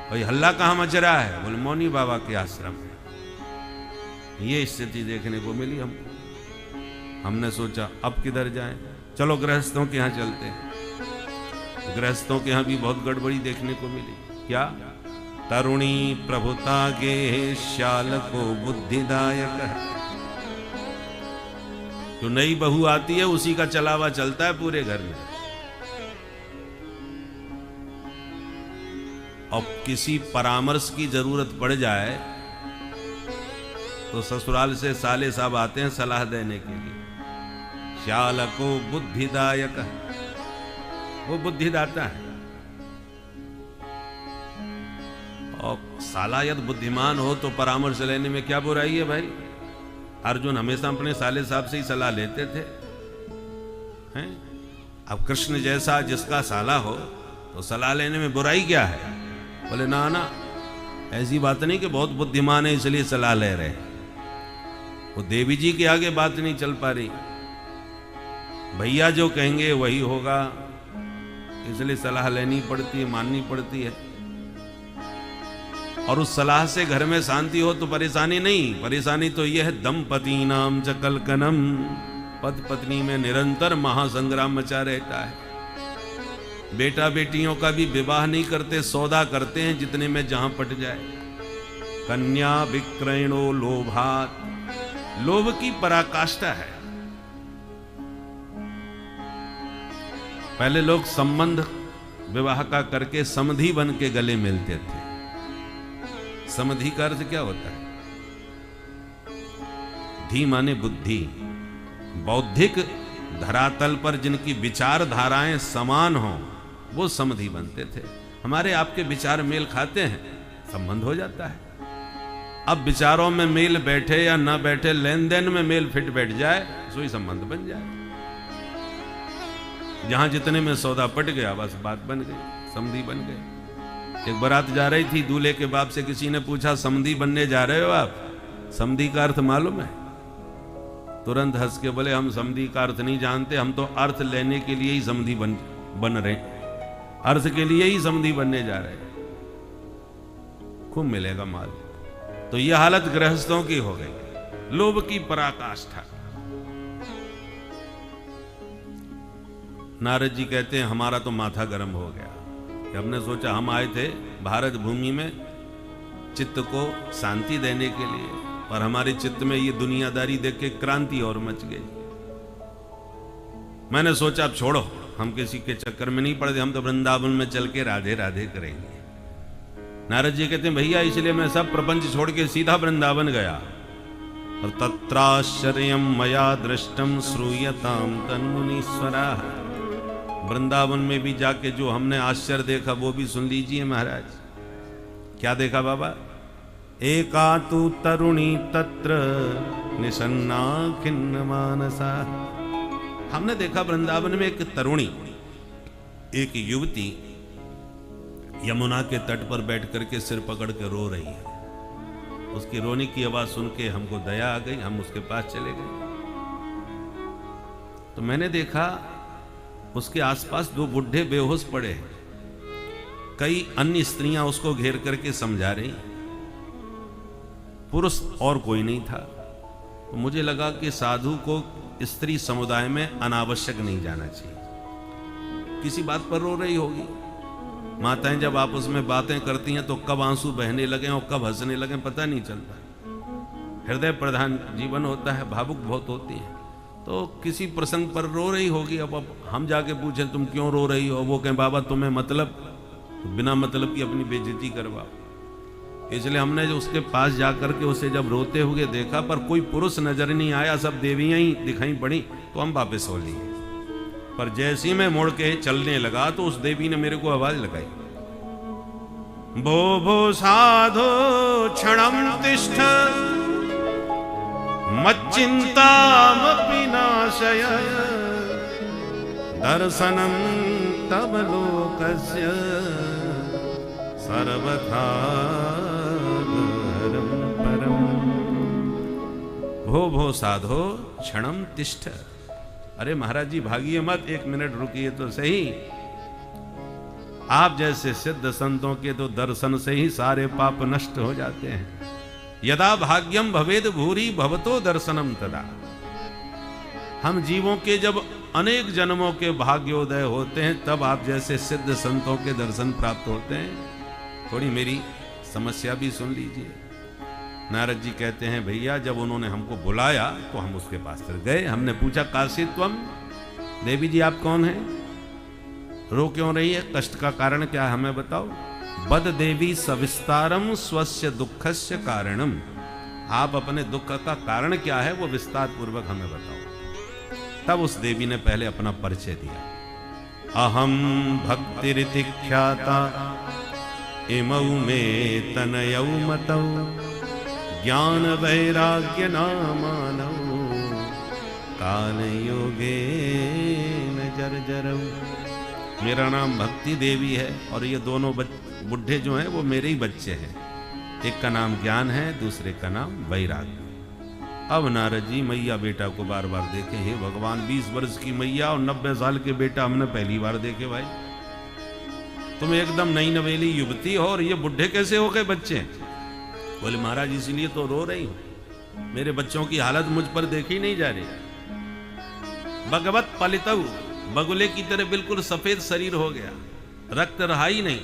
भाई हल्ला कहाँ मच रहा है? बोले मौनी बाबा के आश्रम में। ये स्थिति देखने को मिली हमको। हमने सोचा अब किधर जाएं? चलो गृहस्थों के यहाँ चलते हैं। गृहस्थों के यहाँ भी बहुत गड़बड़ी देखने को मिली। क्या? तरुणी प्रभुता के श्याल को बुद्धिदायक है। जो नई बहू आती है उसी का चलावा चलता है पूरे घर में। और किसी परामर्श की जरूरत पड़ जाए तो ससुराल से साले साहब आते हैं सलाह देने के लिए। श्याल को बुद्धिदायक, वो बुद्धिदाता है। और साला यदि बुद्धिमान हो तो परामर्श लेने में क्या बुराई है भाई? अर्जुन हमेशा अपने साले साहब से ही सलाह लेते थे हैं? अब कृष्ण जैसा जिसका साला हो तो सलाह लेने में बुराई क्या है? बोले ना ना, ऐसी बात नहीं कि बहुत बुद्धिमान है इसलिए सलाह ले रहे। वो देवी जी के आगे बात नहीं चल पा रही। भैया जो कहेंगे वही होगा, इसलिए सलाह लेनी पड़ती है, माननी पड़ती है। और उस सलाह से घर में शांति हो तो परेशानी नहीं। परेशानी तो यह है दंपति नाम च कलकनम, पति पत्नी में निरंतर महासंग्राम मचा रहता है। बेटा बेटियों का भी विवाह नहीं करते, सौदा करते हैं जितने में जहां पट जाए। कन्या विक्रयणो लोभात, लोभ की पराकाष्ठा है। पहले लोग संबंध विवाह का करके समधि बन के गले मिलते थे। समधि का अर्थ क्या होता है? धी माने बुद्धि। बौद्धिक धरातल पर जिनकी विचारधाराएं समान हो वो समधि बनते थे। हमारे आपके विचार मेल खाते हैं, संबंध हो जाता है। अब विचारों में मेल बैठे या ना बैठे, लेन देन में मेल फिट बैठ जाए, सोई संबंध बन जाए। जहां जितने में सौदा पट गया बस बात बन गई, समधि बन गई। एक बारात जा रही थी, दूल्हे के बाप से किसी ने पूछा समधि बनने जा रहे हो आप? समधि का अर्थ मालूम है? तुरंत हंस के बोले हम समधि का अर्थ नहीं जानते, हम तो अर्थ लेने के लिए ही समधि बन रहे, अर्थ के लिए ही समधि बनने जा रहे, खूब मिलेगा माल। तो यह हालत गृहस्थों की हो गई, लोभ की पराकाष्ठा। नारद जी कहते हैं हमारा तो माथा गर्म हो गया कि हमने सोचा, हम आए थे भारत भूमि में चित्त को शांति देने के लिए, पर हमारे चित्त में ये दुनियादारी देख के क्रांति और मच गई। मैंने सोचा अब छोड़ो, हम किसी के चक्कर में नहीं पड़ते, हम तो वृंदावन में चल के राधे राधे करेंगे। नारद जी कहते हैं भैया इसलिए मैं सब प्रपंच छोड़ के सीधा वृंदावन गया। और तत्राश्चर्यं मया दृष्टम श्रूयताम तन्मुनीश्वरा। वृंदावन में भी जाके जो हमने आश्चर्य देखा वो भी सुन लीजिए महाराज। क्या देखा बाबा? एका तु तरुणी तत्र निसन्ना खिन्न मानसा। हमने देखा वृंदावन में एक तरुणी, एक युवती यमुना के तट पर बैठ करके सिर पकड़ के रो रही है। उसकी रोने की आवाज सुन के हमको दया आ गई, हम उसके पास चले गए। तो मैंने देखा उसके आसपास दो बुढ़े बेहोश पड़े हैं, कई अन्य स्त्रियां उसको घेर करके समझा रही, पुरुष और कोई नहीं था। तो मुझे लगा कि साधु को स्त्री समुदाय में अनावश्यक नहीं जाना चाहिए। किसी बात पर रो रही होगी। माताएं जब आपस में बातें करती हैं तो कब आंसू बहने लगे और कब हंसने लगे पता नहीं चलता। हृदय प्रधान जीवन होता है, भावुक बहुत होती है। तो किसी प्रसंग पर रो रही होगी। अब हम जाके पूछें तुम क्यों रो रही हो, वो कहें बाबा तुम्हें मतलब, तो बिना मतलब की अपनी बेइज्जती करवाओ। इसलिए हमने जो उसके पास जाकर के उसे जब रोते हुए देखा, पर कोई पुरुष नजर नहीं आया, सब देवियां ही दिखाई पड़ी, तो हम वापस हो लिए। पर जैसे ही मैं मुड़ के चलने लगा तो उस देवी ने मेरे को आवाज लगाई, भो भो साधो क्षणम तिष्ठ मच्चिंतामपि नाशय दर्शनम तव लोकस्य सर्वथा परम। भो भो साधो क्षणम तिष्ठ। अरे महाराज जी भागिए मत, एक मिनट रुकिए तो सही। आप जैसे सिद्ध संतों के तो दर्शन से ही सारे पाप नष्ट हो जाते हैं। यदा भाग्यम भवेद भूरि भवतो दर्शनम तदा। हम जीवों के जब अनेक जन्मों के भाग्योदय होते हैं तब आप जैसे सिद्ध संतों के दर्शन प्राप्त होते हैं। थोड़ी मेरी समस्या भी सुन लीजिए। नारद जी कहते हैं भैया जब उन्होंने हमको बुलाया तो हम उसके पास फिर गए। हमने पूछा काशीत्वम, देवी जी आप कौन हैं, रो क्यों रही है, कष्ट का कारण क्या है हमें बताओ। बद देवी सविस्तारम स्वस्य दुखस्य कारणम। आप अपने दुख का कारण क्या है वो विस्तार पूर्वक हमें बताओ। तब उस देवी ने पहले अपना परिचय दिया। अहम भक्तिरिति ख्याता इमौ में तनयौ मतौ ज्ञान वैराग्य नामानौ काल योगे न जर्जरौ। मेरा नाम भक्ति देवी है और ये दोनों बुढ़े जो हैं वो मेरे ही बच्चे हैं। एक का नाम ज्ञान है, दूसरे का नाम वैराग्य। अब नारद जी मैया बेटा को बार बार देखे, हे भगवान 20 वर्ष की मैया और 90 साल के बेटा हमने पहली बार देखे। भाई तुम एकदम नई नवेली युवती हो और ये बुढ़े कैसे हो गए बच्चे। बोले महाराज इसीलिए तो रो रही हूं, मेरे बच्चों की हालत मुझ पर देखी नहीं जा रही। भगवत पलितव, बगुले की तरह बिल्कुल सफेद शरीर हो गया, रक्त रहा ही नहीं।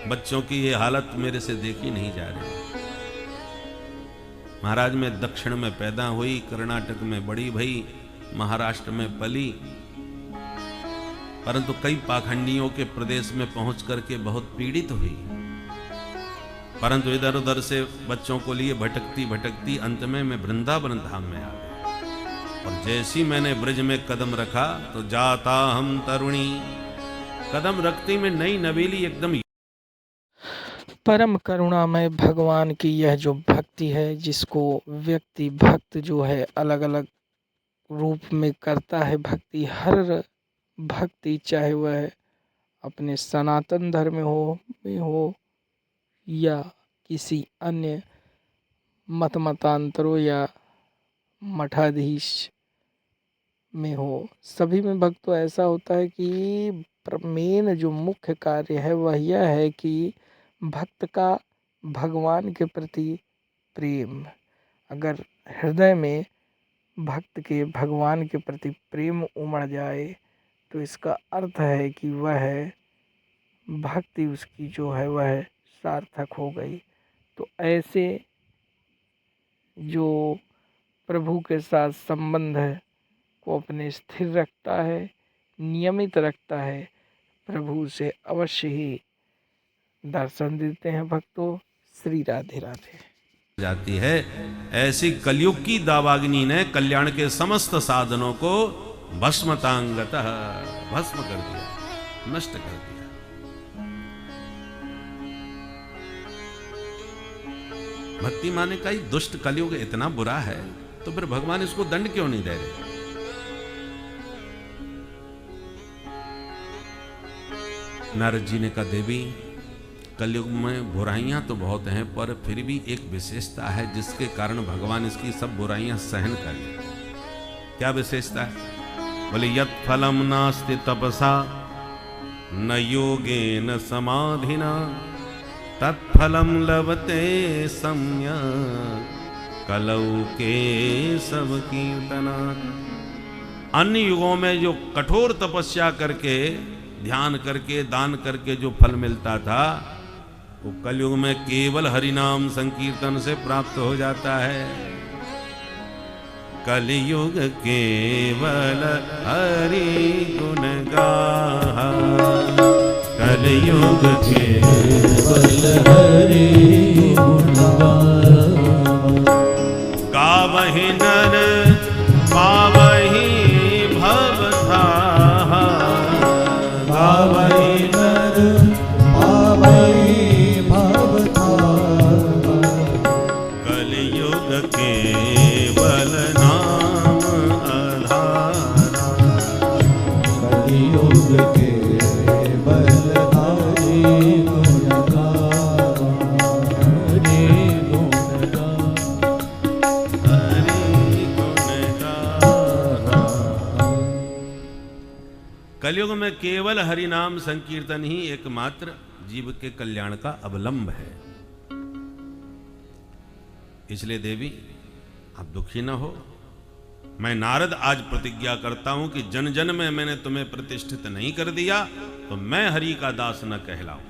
बच्चों की ये हालत मेरे से देखी नहीं जा रही। महाराज मैं दक्षिण में पैदा हुई, कर्नाटक में बड़ी भई, महाराष्ट्र में पली, परंतु कई पाखंडियों के प्रदेश में पहुंच करके बहुत पीड़ित हुई। परंतु इधर उधर से बच्चों को लिए भटकती भटकती अंत में मैं वृंदावन धाम में आ गया। और जैसी मैंने ब्रज में कदम रखा तो जाता हम तरुणी, कदम रखती में नई नवेली एकदम। परम करुणामय भगवान की यह जो भक्ति है, जिसको व्यक्ति भक्त जो है अलग अलग रूप में करता है भक्ति, हर भक्ति चाहे वह अपने सनातन धर्म में हो या किसी अन्य मतांतरों या मठाधीश में हो, सभी में भक्त तो ऐसा होता है कि मेन जो मुख्य कार्य है वह यह है कि भक्त का भगवान के प्रति प्रेम। अगर हृदय में भक्त के भगवान के प्रति प्रेम उमड़ जाए तो इसका अर्थ है कि वह भक्ति उसकी जो है वह सार्थक हो गई। तो ऐसे जो प्रभु के साथ संबंध को अपने स्थिर रखता है, नियमित रखता है, प्रभु से अवश्य ही दर्शन देते हैं भक्तों। श्री राधे राधे। जाती है ऐसी कलयुग की दावाग्नि ने कल्याण के समस्त साधनों को भस्मतांगतः भस्म कर दिया, नष्ट कर दिया। भक्ति माने का ही दुष्ट कलयुग इतना बुरा है तो फिर भगवान इसको दंड क्यों नहीं दे रहे। नारद जी ने कहा देवी कलयुग में बुराइयां तो बहुत हैं पर फिर भी एक विशेषता है जिसके कारण भगवान इसकी सब बुराइयां सहन कर लेते। क्या विशेषता है? बोले यत् फलम नास्ति तपसा न योगेन समाधिना तत्फलम लभते सम्यक् कलौ के सब कीर्तना। अन्य युगों में जो कठोर तपस्या करके ध्यान करके दान करके जो फल मिलता था वो कलयुग में केवल हरिनाम संकीर्तन से प्राप्त हो जाता है। कलयुग केवल हरि गुण गाहा, कलयुग केवल हरि गुण गावहि नर पावहि भवथाहा, गावहि नर पावहि भवथाहा। कलयुग केवल नाम आधारा, कलयुग केवल हरि गुण कलयुग में केवल हरि नाम संकीर्तन ही एकमात्र जीव के कल्याण का अवलंब है। इसलिए देवी आप दुखी न हो। मैं नारद आज प्रतिज्ञा करता हूं कि जन जन में मैंने तुम्हें प्रतिष्ठित नहीं कर दिया तो मैं हरि का दास न कहलाऊं।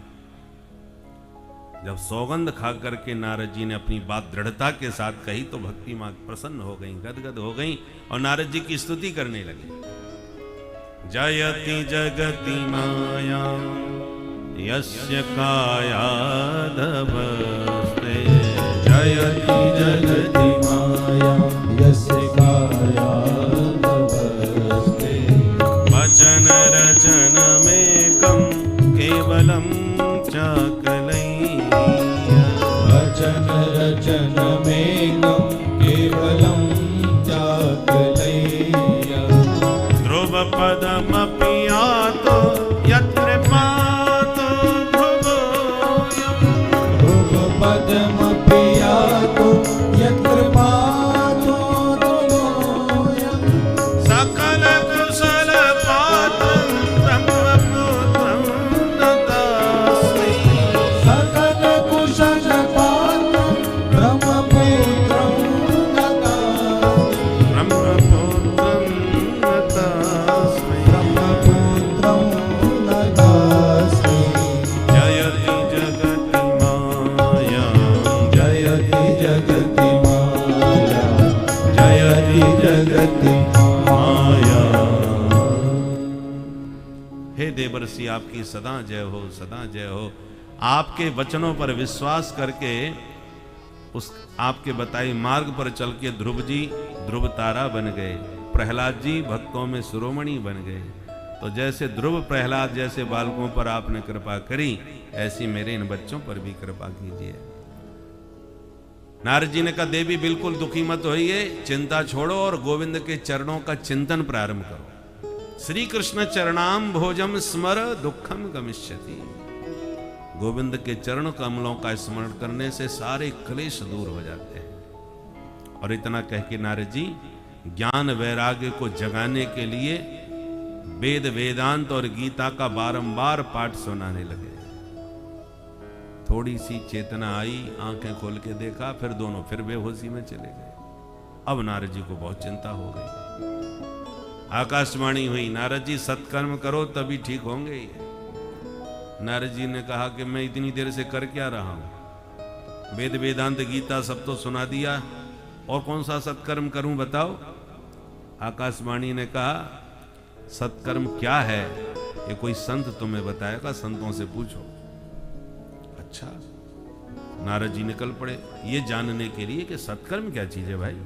जब सौगंध खा करके नारद जी ने अपनी बात दृढ़ता के साथ कही तो भक्ति मां प्रसन्न हो गई, गदगद हो गई और नारद जी की स्तुति करने लगे। जयति जगति माया यस्य कायाधवस्ते, जयति जगति माया यस्य कायाधवस्ते, वचन रचन मेकं केवलं चाकलैया, वचन रचन मेकं केवलं चाकलैया, ध्रुव पदमपि यातो यत्र पातो ध्रुवोऽयम्, ध्रुव पदमपि यातो यत्र पातो ध्रुवोऽयम्, सकल कुशल पातं ब्रह्मपुत्रं नतास्मि, सकल कुशल पातं ब्रह्मपुत्रं नतास्मि, ब्रह्मपुत्रं नतास्मि, ब्रह्मपुत्रं नतास्मि। जयति जगति माया, जयति जगति माया, जयति जगति माया। हे देवर्षि आपकी सदा जय हो, सदा जय हो। आपके वचनों पर विश्वास करके उस आपके बताए मार्ग पर चल के ध्रुव जी ध्रुव तारा बन गए, प्रहलाद जी भक्तों में शिरोमणि बन गए। तो जैसे ध्रुव प्रहलाद जैसे बालकों पर आपने कृपा करी, ऐसी मेरे इन बच्चों पर भी कृपा कीजिए। नारद जी ने कहा देवी बिल्कुल दुखी मत होइए, चिंता छोड़ो और गोविंद के चरणों का चिंतन प्रारंभ करो। श्री कृष्ण चरणाम भोजम स्मर दुखम गमिष्यति। गोविंद के चरण कमलों का स्मरण करने से सारे क्लेश दूर हो जाते हैं। और इतना कह के नारद जी ज्ञान वैराग्य को जगाने के लिए वेद वेदांत और गीता का बारंबार पाठ सुनाने लगे। थोड़ी सी चेतना आई, आंखें खोल के देखा, फिर दोनों फिर बेहोशी में चले गए। अब नारद जी को बहुत चिंता हो गई। आकाशवाणी हुई, नारद जी सत्कर्म करो तभी ठीक होंगे। नारद जी ने कहा कि मैं इतनी देर से कर क्या रहा हूं, वेद वेदांत गीता सब तो सुना दिया, और कौन सा सत्कर्म करूं बताओ। आकाशवाणी ने कहा सत्कर्म क्या है ये कोई संत तुम्हें बताएगा, संतों से पूछो। अच्छा, नारद जी निकल पड़े ये जानने के लिए कि सत्कर्म क्या चीज है। भाई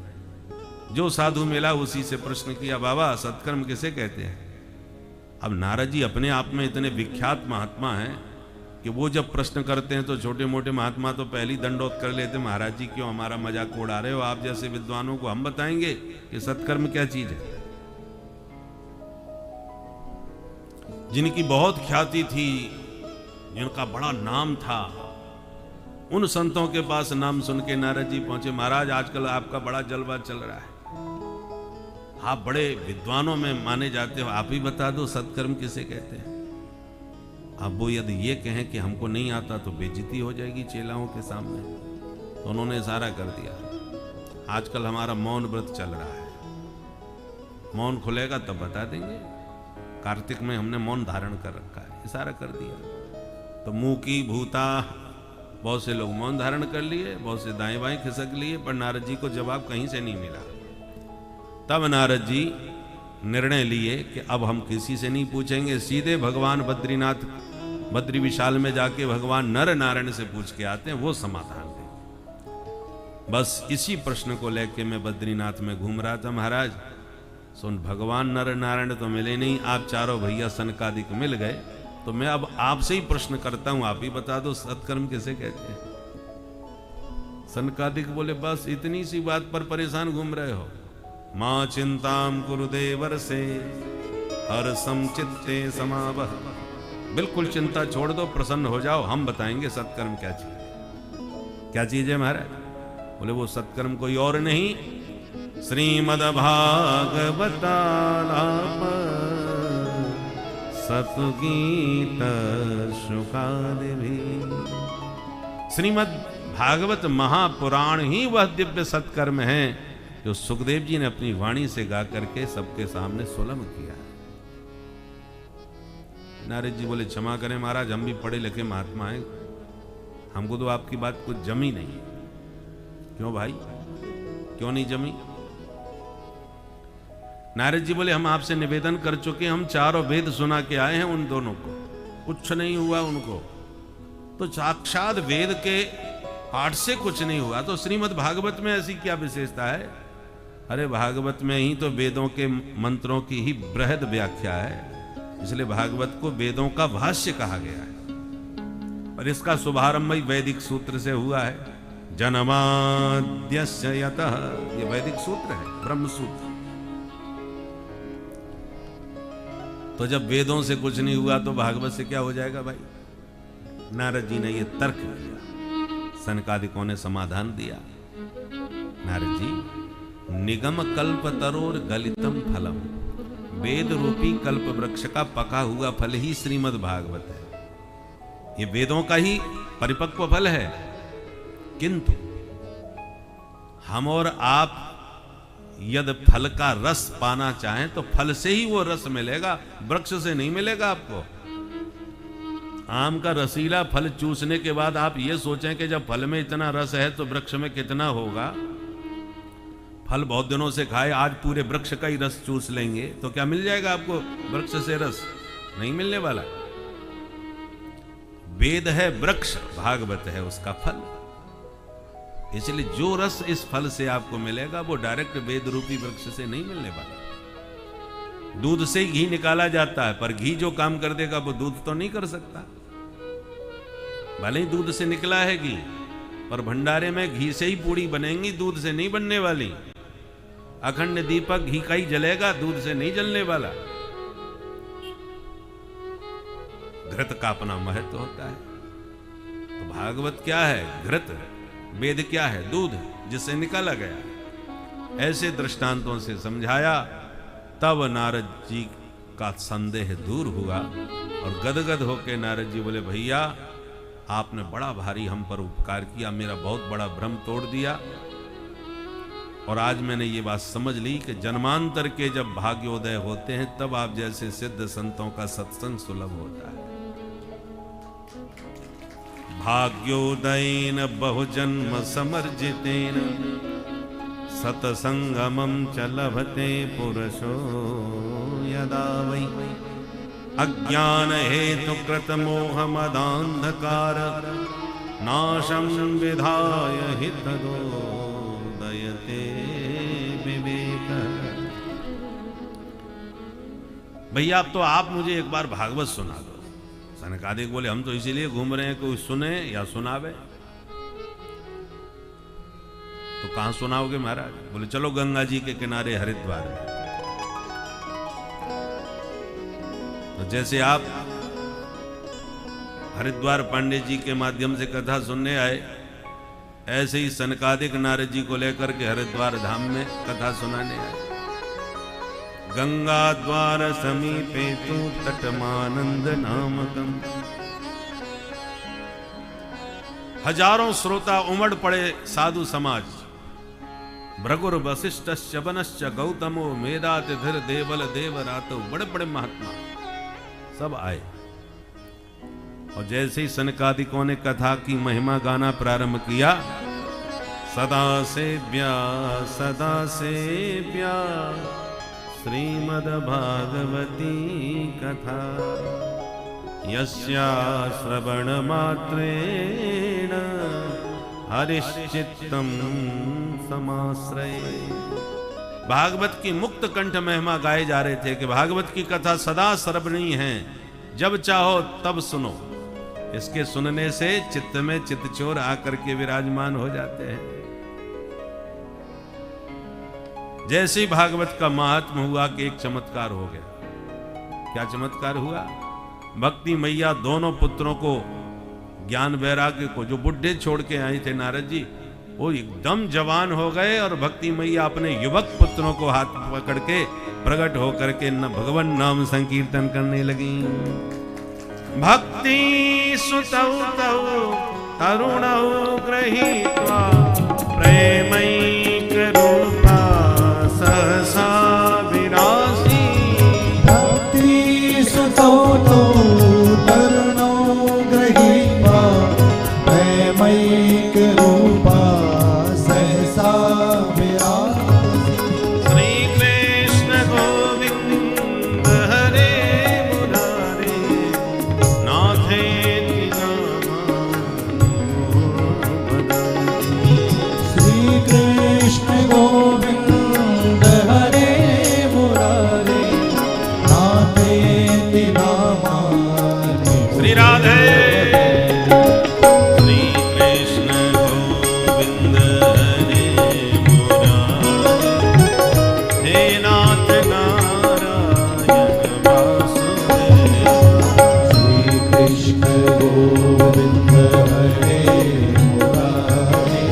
जो साधु मिला उसी से प्रश्न किया, बाबा सत्कर्म किसे कहते हैं। अब नारद जी अपने आप में इतने विख्यात महात्मा हैं कि वो जब प्रश्न करते हैं तो छोटे मोटे महात्मा तो पहली दंडोत कर लेते, महाराज जी क्यों हमारा मजाक उड़ा रहे हो, आप जैसे विद्वानों को हम बताएंगे कि सत्कर्म क्या चीज है। जिनकी बहुत ख्याति थी, जिनका बड़ा नाम था, उन संतों के पास नाम सुन के नारद जी पहुंचे। महाराज आजकल आपका बड़ा जलवा चल रहा है, आप बड़े विद्वानों में माने जाते हो, आप ही बता दो सत्कर्म किसे कहते हैं। अब वो यदि ये कहें कि हमको नहीं आता तो बेइज्जती हो जाएगी चेलाओं के सामने, तो उन्होंने इशारा कर दिया आजकल हमारा मौन व्रत चल रहा है, मौन खुलेगा तब बता देंगे। कार्तिक में हमने मौन धारण कर रखा है, इशारा कर दिया। तो मुंह की भूता बहुत से लोग मौन धारण कर लिए, बहुत से दाएं बाएं खिसक लिए, पर नारद जी को जवाब कहीं से नहीं मिला। तब नारद जी निर्णय लिए कि अब हम किसी से नहीं पूछेंगे, सीधे भगवान बद्रीनाथ बद्री विशाल में जाके भगवान नर नारायण से पूछ के आते हैं, वो समाधान दें। बस इसी प्रश्न को लेके मैं बद्रीनाथ में घूम रहा था। महाराज सुन, भगवान नर नारायण तो मिले नहीं, आप चारों भैया सनकादिक मिल गए, तो मैं अब आपसे ही प्रश्न करता हूं, आप ही बता दो सत्कर्म किसे कहते हैं। सनकादिक बोले बस इतनी सी बात पर परेशान घूम रहे हो, मां चिंताम कुरुदेवर से हर समचित्ते समावह। बिल्कुल चिंता छोड़ दो, प्रसन्न हो जाओ, हम बताएंगे सत्कर्म क्या चीज है। क्या चीज है महाराज? बोले वो सत्कर्म कोई और नहीं, श्रीमद् भागवतालाप सतगीत शुकादि भी। श्रीमद् भागवत महापुराण ही वह दिव्य सत्कर्म है जो सुखदेव जी ने अपनी वाणी से गा करके सबके सामने सुलभ किया है। नारद जी बोले क्षमा करें महाराज, हम भी पढ़े लिखे महात्मा हैं, हमको तो आपकी बात कुछ जमी नहीं। क्यों भाई, क्यों नहीं जमी? नारद जी बोले हम आपसे निवेदन कर चुके, हम चारों वेद सुना के आए हैं उन दोनों को, कुछ नहीं हुआ उनको। तो साक्षात वेद के पाठ से कुछ नहीं हुआ, तो श्रीमद् भागवत में ऐसी क्या विशेषता है? अरे भागवत में ही तो वेदों के मंत्रों की ही बृहद व्याख्या है, इसलिए भागवत को वेदों का भाष्य कहा गया है। और इसका शुभारंभ ही वैदिक सूत्र से हुआ है, जन्माद्यस्य यतः, ये वैदिक सूत्र है, ब्रह्म सूत्र। तो जब वेदों से कुछ नहीं हुआ तो भागवत से क्या हो जाएगा भाई? नारद जी ने ये तर्क दिया, सनकादिकों ने समाधान दिया। नारद जी, निगम कल्प तरोर गलितम फलम, वेद रूपी कल्प वृक्ष का पका हुआ फल ही श्रीमद् भागवत है। ये वेदों का ही परिपक्व फल है, किंतु हम और आप यदि फल का रस पाना चाहें तो फल से ही वो रस मिलेगा, वृक्ष से नहीं मिलेगा आपको। आम का रसीला फल चूसने के बाद आप ये सोचें कि जब फल में इतना रस है तो वृक्ष में कितना होगा। फल बहुत दिनों से खाए, आज पूरे वृक्ष का ही रस चूस लेंगे तो क्या मिल जाएगा आपको वृक्ष से रस? नहीं मिलने वाला। वेद है वृक्ष, भागवत है उसका फल। इसलिए जो रस इस फल से आपको मिलेगा वो डायरेक्ट वेद रूपी वृक्ष से नहीं मिलने वाला। दूध से घी निकाला जाता है, पर घी जो काम कर देगा वो दूध तो नहीं कर सकता। भले ही दूध से निकला है घी, पर भंडारे में घी से ही पूड़ी बनेंगी, दूध से नहीं बनने वाली। अखंड दीपक घी का ही जलेगा, दूध से नहीं जलने वाला। घृत का अपना महत्व होता है। तो भागवत क्या है? घृत। वेद क्या है? दूध, जिससे निकाला गया। ऐसे दृष्टांतों से समझाया, तब नारद जी का संदेह दूर हुआ और गदगद होकर नारद जी बोले, भैया आपने बड़ा भारी हम पर उपकार किया, मेरा बहुत बड़ा भ्रम तोड़ दिया। और आज मैंने ये बात समझ ली कि जन्मांतर के जब भाग्योदय होते हैं तब आप जैसे सिद्ध संतों का सत्संग सुलभ होता है। भाग्योदयेन बहुजन्म समर्जितेन सतसंगमं च लभते पुरुषो यदा वै अज्ञान हेतु कृत मोह मदांधकार नाशं विधाय हितदोदयते विवेक। भैया अब तो आप मुझे एक बार भागवत सुना दो। सनकादिक बोले हम तो इसीलिए घूम रहे हैं, कोई सुने या सुनावे। तो कहां सुनाओगे महाराज? बोले चलो गंगा जी के किनारे हरिद्वार है। तो जैसे आप हरिद्वार पांडे जी के माध्यम से कथा सुनने आए, ऐसे ही सनकादिक नारद जी को लेकर के हरिद्वार धाम में कथा सुनाने आए। गंगा द्वार समीपे तु तटमानंद नामकम। हजारों श्रोता उमड़ पड़े साधु समाज। भृगुर वशिष्ठ शबनश्च गौतमो मेधातिथिर देवल देवरातो, बड़े बड़े महात्मा सब आए। और जैसे ही सनकादिकों ने कथा की महिमा गाना प्रारंभ किया, सदा सेव्या श्रीमद् भागवती कथा यस्या श्रवण मात्रेण हरिश्चित्तम समाश्रये। भागवत की मुक्त कंठ महिमा गाए जा रहे थे कि भागवत की कथा सदा श्रवणीय है, जब चाहो तब सुनो। इसके सुनने से चित्त में चित्तचोर आकर के विराजमान हो जाते हैं। जैसे ही भागवत का महात्म हुआ कि एक चमत्कार हो गया। क्या चमत्कार हुआ? भक्ति मैया दोनों पुत्रों को, ज्ञान वैराग्य को, जो बुढ़े छोड़ के आए थे नारद जी, वो एकदम जवान हो गए और भक्ति मैया अपने युवक पुत्रों को हाथ पकड़ के प्रकट होकर के न भगवान नाम संकीर्तन करने लगी। भक्ति सुतौ तौ तरुणौ गृहीत्वा प्रेमैक रूपा सहसा विरासी। भक्ति सुतौ तौ तरुणौ गृहीत्वा प्रेमैक रूपा सहसा विरासी। श्री कृष्ण गोविंद हरे मुरारे नाथेति नामानि। श्री कृष्ण गोविंद हरे मुरारे नाथेति नामानि। श्री राधे श्री कृष्ण गोविंद हरे मुरारे हे नाथ नारायण वासुदेव। श्री कृष्ण गोविंद हरे मुरारे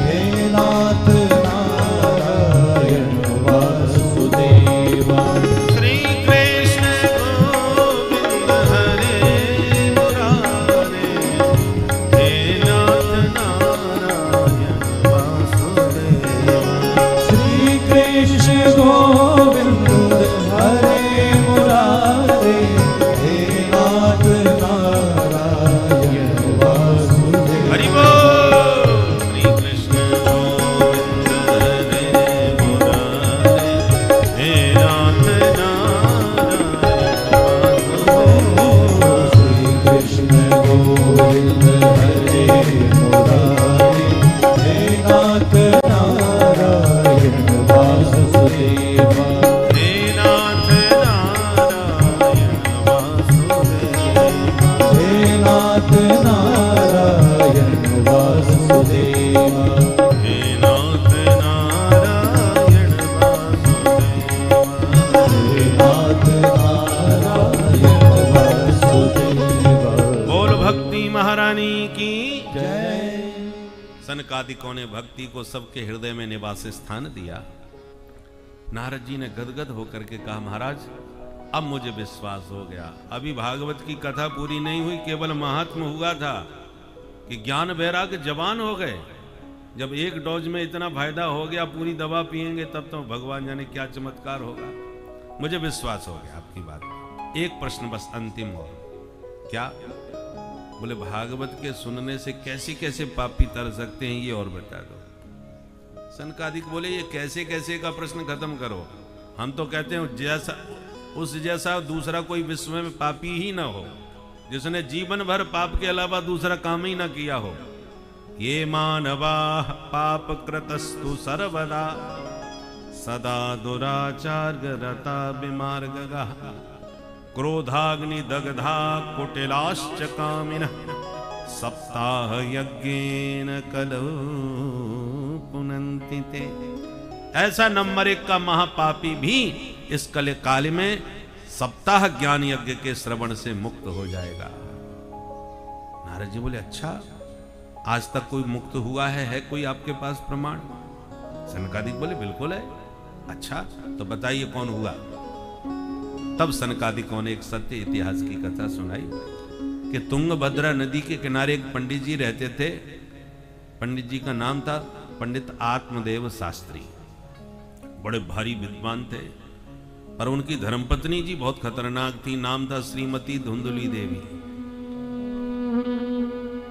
हे नाथ नारायण वासुदेवा। श्री कृष्ण गोविंद हरे मुरारे हे नाथ नारायण वासुदेव। श्री कृष्ण गोविंद हरे मुरारे हे नाथ नारायण वासुदेवा। हरि बोल। श्री कृष्ण गोविंद हरे मुरारे हे नाथ नारायण वासुदेव। श्री कृष्ण गोविंद हरे मुरारे हे नाथ नारायण वासुदेवा। हे नाथ नारायण वासुदेव। हे नाथ नारायण वासुदेवा। हे नाथ नारायण वासुदेव। हे नाथ नारायण वासुदेवा। बोल भक्ति महारानी की। जय। सनकादिकों ने भक्ति को सबके हृदय में निवास स्थान दिया। नारद जी ने गदगद होकर के कहा, महाराज अब मुझे विश्वास हो गया। अभी भागवत की कथा पूरी नहीं हुई, केवल महात्म हुआ था कि ज्ञान वैराग्य जवान हो गए। जब एक डोज में इतना फायदा हो गया, पूरी दवा पिएंगे तब तो भगवान जाने क्या चमत्कार होगा। मुझे विश्वास हो गया आपकी बात। एक प्रश्न बस अंतिम हो, क्या? बोले भागवत के सुनने से कैसे कैसे पापी तर सकते हैं, ये और बता दो। सनकादिक बोले ये कैसे कैसे का प्रश्न खत्म करो। हम तो कहते हैं जैसा उस जैसा दूसरा कोई विश्व में पापी ही ना हो, जिसने जीवन भर पाप के अलावा दूसरा काम ही ना किया हो। ये मानवा पाप कृतस्तु सर्वदा सदा दुराचार रता विमार्गगा क्रोधाग्नि दग्धा कुटिलाश्च कामिनः सप्ताह यज्ञेन कलौ पुनन्ति ते। ऐसा नंबर 1 का महापापी भी इस कले काल में सप्ताह ज्ञान यज्ञ के श्रवण से मुक्त हो जाएगा। नारद जी बोले अच्छा, आज तक कोई मुक्त हुआ है कोई आपके पास प्रमाण? सनकादिक बोले बिल्कुल है। अच्छा तो बताइए कौन हुआ? तब सनकादिकों ने एक सत्य इतिहास की कथा सुनाई कि तुंगभद्रा नदी के किनारे एक पंडित जी रहते थे। पंडित जी का नाम था पंडित आत्मदेव शास्त्री। बड़े भारी विद्वान थे और उनकी धर्मपत्नी जी बहुत खतरनाक थी। नाम था श्रीमती धुंधली देवी।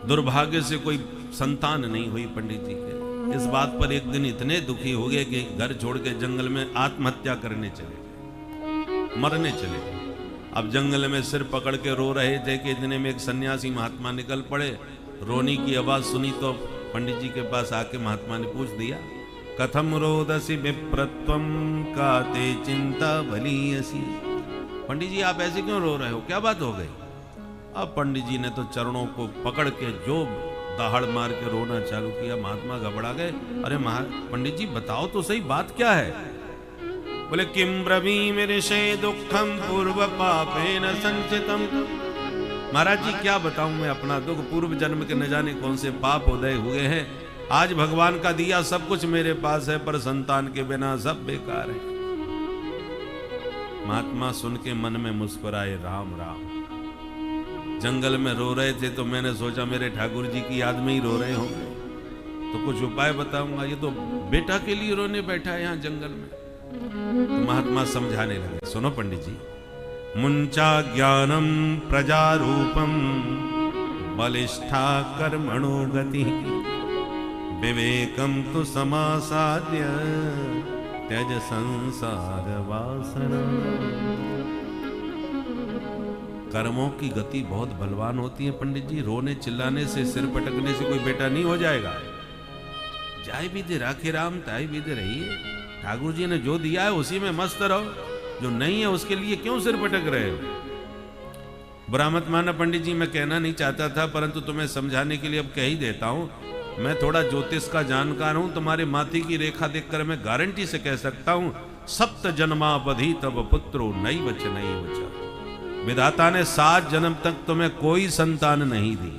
दुर्भाग्य से कोई संतान नहीं हुई पंडित जी के। इस बात पर एक दिन इतने दुखी हो गए कि घर छोड़ के जंगल में आत्महत्या करने चले, मरने चले। अब जंगल में सिर पकड़ के रो रहे थे कि इतने में एक सन्यासी महात्मा निकल पड़े। रोनी की आवाज सुनी तो पंडित जी के पास आके महात्मा ने पूछ दिया, कथम रोदसी विप्रत्वम काते चिंता भलीयसी। पंडित जी आप ऐसे क्यों रो रहे हो, क्या बात हो गई? अब पंडित जी ने तो चरणों को पकड़ के जो दहाड़ मार के रोना चालू किया। महात्मा घबरा गए। अरे पंडित जी बताओ तो सही, बात क्या है? बोले किम ब्रवीमि ऋषे दुखम पूर्व पापेन संचितम। महाराज जी क्या बताऊं मैं अपना दुख, पूर्व जन्म के न जाने कौन से पाप उदय हुए हैं आज भगवान का दिया सब कुछ मेरे पास है, पर संतान के बिना सब बेकार है। महात्मा सुन के मन में मुस्कुराए, राम राम। जंगल में रो रहे थे तो मैंने सोचा मेरे ठाकुर जी की याद में ही रो रहे होंगे, तो कुछ उपाय बताऊंगा। ये तो बेटा के लिए रोने बैठा है यहाँ जंगल में। तो महात्मा समझाने लगे, सुनो पंडित जी, मुंचा ज्ञानम प्रजारूपम बलिष्ठा कर्मणो गति विवेकम तो समासाद्य त्यज संसार वासना। कर्मों की गति बहुत बलवान होती है पंडित जी। रोने चिल्लाने से, सिर पटकने से कोई बेटा नहीं हो जाएगा। जाय विधि राखे राम ताय विधि रहिए। ठाकुर जी ने जो दिया है उसी में मस्त रहो, जो नहीं है उसके लिए क्यों सिर पटक रहे हो। बुरा मत माना पंडित जी, मैं कहना नहीं चाहता था, परंतु तुम्हें समझाने के लिए अब कह ही देता हूं। मैं थोड़ा ज्योतिष का जानकार हूं। तुम्हारे माथे की रेखा देखकर मैं गारंटी से कह सकता हूं, सप्त जन्मावधि तब पुत्रो नई वच नहीं वच। विधाता ने 7 जन्म तक तुम्हें कोई संतान नहीं दी,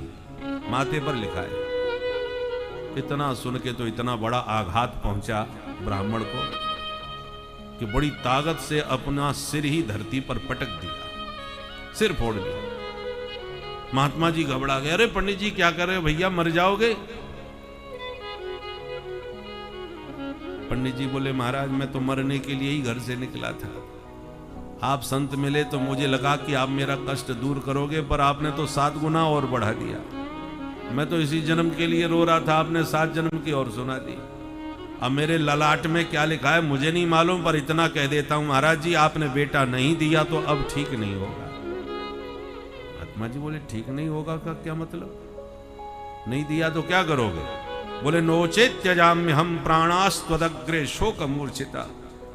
माथे पर लिखा है। इतना सुन के तो इतना बड़ा आघात पहुंचा ब्राह्मण को कि बड़ी ताकत से अपना सिर ही धरती पर पटक दिया, सिर फोड़ दिया। महात्मा जी घबरा गए, अरे पंडित जी क्या कर रहे हो भैया, मर जाओगे। पंडित जी बोले, महाराज मैं तो मरने के लिए ही घर से निकला था। आप संत मिले तो मुझे लगा कि आप मेरा कष्ट दूर करोगे, पर आपने तो 7 गुना और बढ़ा दिया। मैं तो इसी जन्म के लिए रो रहा था, आपने 7 जन्म की और सुना दी। अब मेरे ललाट में क्या लिखा है मुझे नहीं मालूम, पर इतना कह देता हूं महाराज जी, आपने बेटा नहीं दिया तो अब ठीक नहीं होगा। आत्मा जी बोले, ठीक नहीं होगा का क्या मतलब? नहीं दिया तो क्या करोगे? बोले, नोचेत त्यजाम्य हम प्राणास्त्वदग्रे शोक मूर्छिता।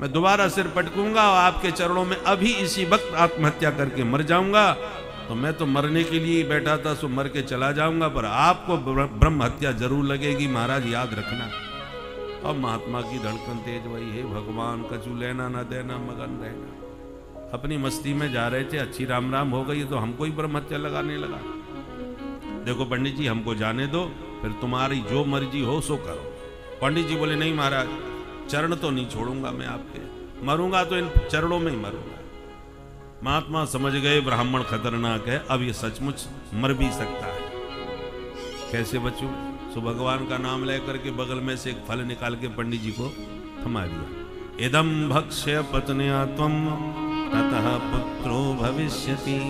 मैं दोबारा सिर पटकूंगा और आपके चरणों में अभी इसी वक्त आत्महत्या करके मर जाऊंगा। तो मैं तो मरने के लिए बैठा था, सो मर के चला जाऊंगा, पर आपको ब्रह्म हत्या जरूर लगेगी, महाराज याद रखना। अब महात्मा की धड़कन तेज हुई, है भगवान कछु लेना न देना मगन रहना। अपनी मस्ती में जा रहे थे, अच्छी राम राम हो गई तो हमको ही ब्रह्म हत्या लगाने लगा। देखो पंडित जी हमको जाने दो, फिर तुम्हारी जो मर्जी हो सो करो। पंडित जी बोले, नहीं महाराज, चरण तो नहीं छोड़ूंगा मैं आपके, मरूंगा तो इन चरणों में ही मरूंगा। महात्मा समझ गए ब्राह्मण खतरनाक है, अब ये सचमुच मर भी सकता है, कैसे बचूं? सो भगवान का नाम लेकर के बगल में से एक फल निकाल के पंडित जी को थमा दिया। इदम भक्ष्य पत्न्या त्वम ततः पुत्रो भविष्यति।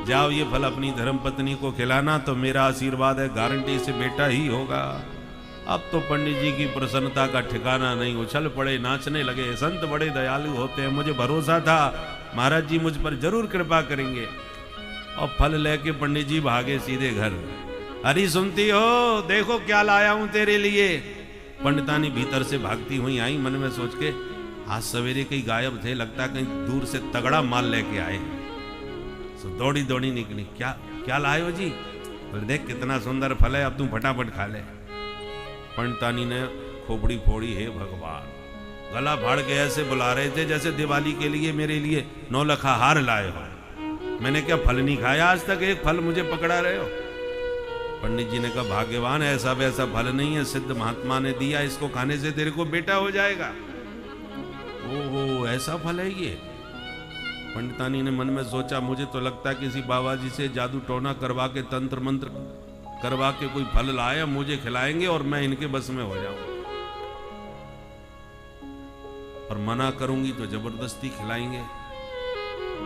जाओ ये फल अपनी धर्म पत्नी को खिलाना, तो मेरा आशीर्वाद है गारंटी से बेटा ही होगा। अब तो पंडित जी की प्रसन्नता का ठिकाना नहीं, उछल पड़े, नाचने लगे। संत बड़े दयालु होते हैं, मुझे भरोसा था महाराज जी मुझ पर जरूर कृपा करेंगे। और फल लेके पंडित जी भागे सीधे घर। अरे सुनती हो, देखो क्या लाया हूं तेरे लिए। पंडितानी भीतर से भागती हुई आई, मन में सोच के आज सवेरे कहीं गायब थे, लगता कहीं दूर से तगड़ा माल लेके आए। सो दौड़ी दौड़ी निकली, क्या क्या लाए हो जी? बोले, देख कितना सुंदर फल है, अब तुम फटाफट खा ले। पंडितानी ने खोपड़ी फोड़ी, है भगवान, गला फाड़ के ऐसे बुला रहे थे जैसे दिवाली के लिए मेरे लिए 9 लखा हार लाए हो। मैंने क्या फल नहीं खाया आज तक, एक फल मुझे पकड़ा रहे हो। पंडित जी ने कहा, भाग्यवान, ऐसा वैसा फल नहीं है, सिद्ध महात्मा ने दिया, इसको खाने से तेरे को बेटा हो जाएगा। ओहो, ऐसा फल है ये? पंडितानी ने मन में सोचा, मुझे तो लगता है किसी बाबा जी से जादू टोना करवा के, तंत्र मंत्र करवा के कोई फल लाया, मुझे खिलाएंगे और मैं इनके बस में हो जाऊंगा। और मना करूंगी तो जबरदस्ती खिलाएंगे,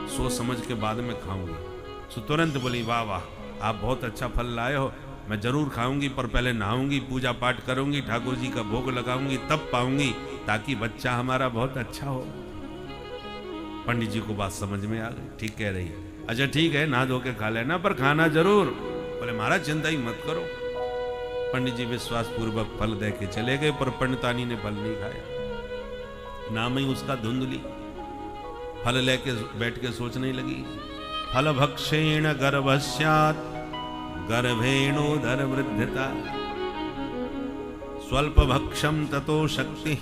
सोच समझ के बाद में खाऊंगी। सो तुरंत बोली, वाह वाह, आप बहुत अच्छा फल लाए हो, मैं जरूर खाऊंगी, पर पहले नहाऊंगी, पूजा पाठ करूंगी, ठाकुर जी का भोग लगाऊंगी, तब पाऊंगी, ताकि बच्चा हमारा बहुत अच्छा हो। पंडित जी को बात समझ में आ गई, ठीक कह रही है। अच्छा ठीक है, नहा धो के खा लेना, पर खाना जरूर। बोले, महाराज चिंता ही मत करो। पंडित जी विश्वास पूर्वक फल दे के चले गए, पर पंडितानी ने फल नहीं खाया, नाम ही उसका धुंधली। फल लेके बैठ के सोचने लगी, फल भक्षेण गर्भस्यात् गर्भेणोदर वृद्धता स्वल्प भक्षम ततो शक्ति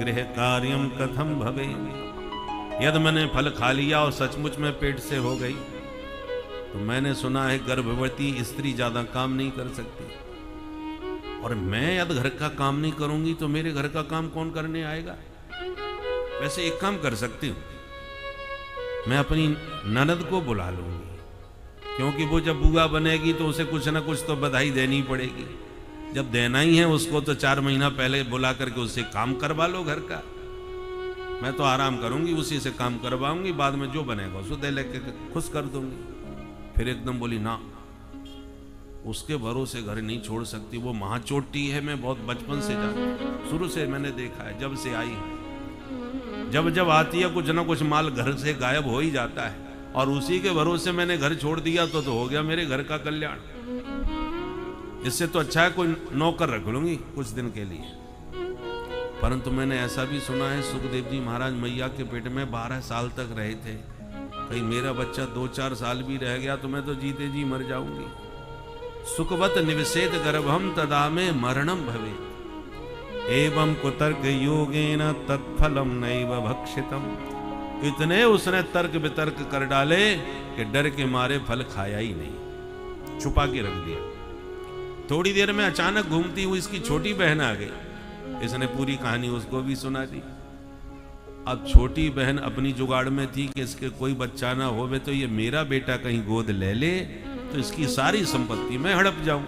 गृह कार्यम कथम भवे। यदि मैंने फल खा लिया और सचमुच में पेट से हो गई, तो मैंने सुना है गर्भवती स्त्री ज्यादा काम नहीं कर सकती, और मैं यदि घर का काम नहीं करूंगी तो मेरे घर का काम कौन करने आएगा? वैसे एक काम कर सकती हूँ, मैं अपनी ननद को बुला लूंगी, क्योंकि वो जब बुआ बनेगी तो उसे कुछ ना कुछ तो बधाई देनी पड़ेगी। जब देना ही है उसको तो 4 महीना पहले बुला करके उससे काम करवा लो घर का। मैं तो आराम करूंगी, उसी से काम करवाऊंगी, बाद में जो बनेगा उसको दे लेके खुश कर दूंगी। फिर एकदम बोली ना, उसके भरोसे घर नहीं छोड़ सकती, वो महाचोटी है। मैं बहुत बचपन से जानता, शुरू से मैंने देखा है, जब से आई है। जब जब आती है कुछ ना कुछ माल घर से गायब हो ही जाता है, और उसी के भरोसे मैंने घर छोड़ दिया तो हो गया मेरे घर का कल्याण। इससे तो अच्छा है कोई नौकर रख लूंगी कुछ दिन के लिए। परंतु मैंने ऐसा भी सुना है, सुखदेव जी महाराज मैया के पेट में 12 साल तक रहे थे। कहीं मेरा बच्चा 2-4 साल भी रह गया तो मैं तो जीते जी मर जाऊंगी। सुखवत निवसेत गर्भम तदा में मरणम भवे, एवं कुतर्क योगेन तत्फलम नैव भक्षितम। इतने उसने तर्क वितर्क कर डाले कि डर के मारे फल खाया ही नहीं, छुपा के रख दिया। थोड़ी देर में अचानक घूमती हुई इसकी छोटी बहन आ गई। इसने पूरी कहानी उसको भी सुना दी। अब छोटी बहन अपनी जुगाड़ में थी कि इसके कोई बच्चा ना होवे तो ये मेरा बेटा कहीं गोद ले ले तो इसकी सारी संपत्ति मैं हड़प जाऊं।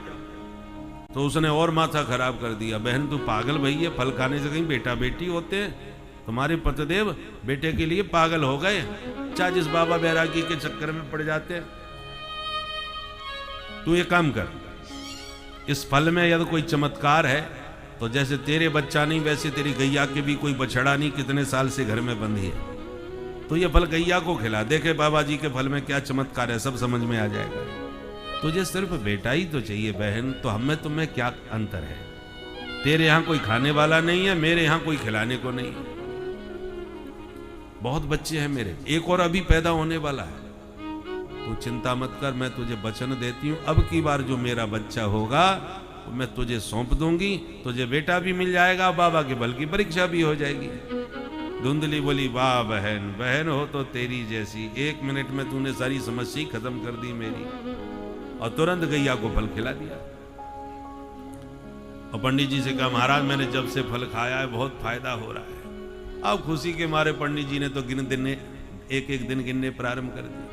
तो उसने और माथा खराब कर दिया। बहन तू पागल भई है, फल खाने से कहीं बेटा बेटी होते हैं? तुम्हारे पतिदेव बेटे के लिए पागल हो गए, चाहे जिस बाबा बैरागी के चक्कर में पड़ जाते हैं। तू ये काम कर, इस फल में यदि कोई चमत्कार है तो जैसे तेरे बच्चा नहीं वैसे तेरी गैया के भी कोई बछड़ा नहीं, कितने साल से घर में बंधी है। तो ये फल गैया को खिला, देखे बाबा जी के फल में क्या चमत्कार है, सब समझ में आ जाएगा। तुझे सिर्फ बेटा ही तो चाहिए बहन, तो हमें तुम्हें क्या अंतर है? तेरे यहां कोई खाने वाला नहीं है, मेरे यहां कोई खिलाने को नहीं है। बहुत बच्चे हैं मेरे, एक और अभी पैदा होने वाला है। तू चिंता मत कर, मैं तुझे वचन देती हूं, अब की बार जो मेरा बच्चा होगा मैं तुझे सौंप दूंगी, तुझे बेटा भी मिल जाएगा, बाबा के बल की परीक्षा भी हो जाएगी। धुंधली बोली वाह बहन, बहन हो तो तेरी जैसी, 1 मिनट में तूने सारी समस्या खत्म कर दी मेरी। और तुरंत गैया को फल खिला दिया। और पंडित जी से कहा महाराज मैंने जब से फल खाया है बहुत फायदा हो रहा है। अब खुशी के मारे पंडित जी ने तो एक एक दिन गिनने प्रारंभ कर दिए।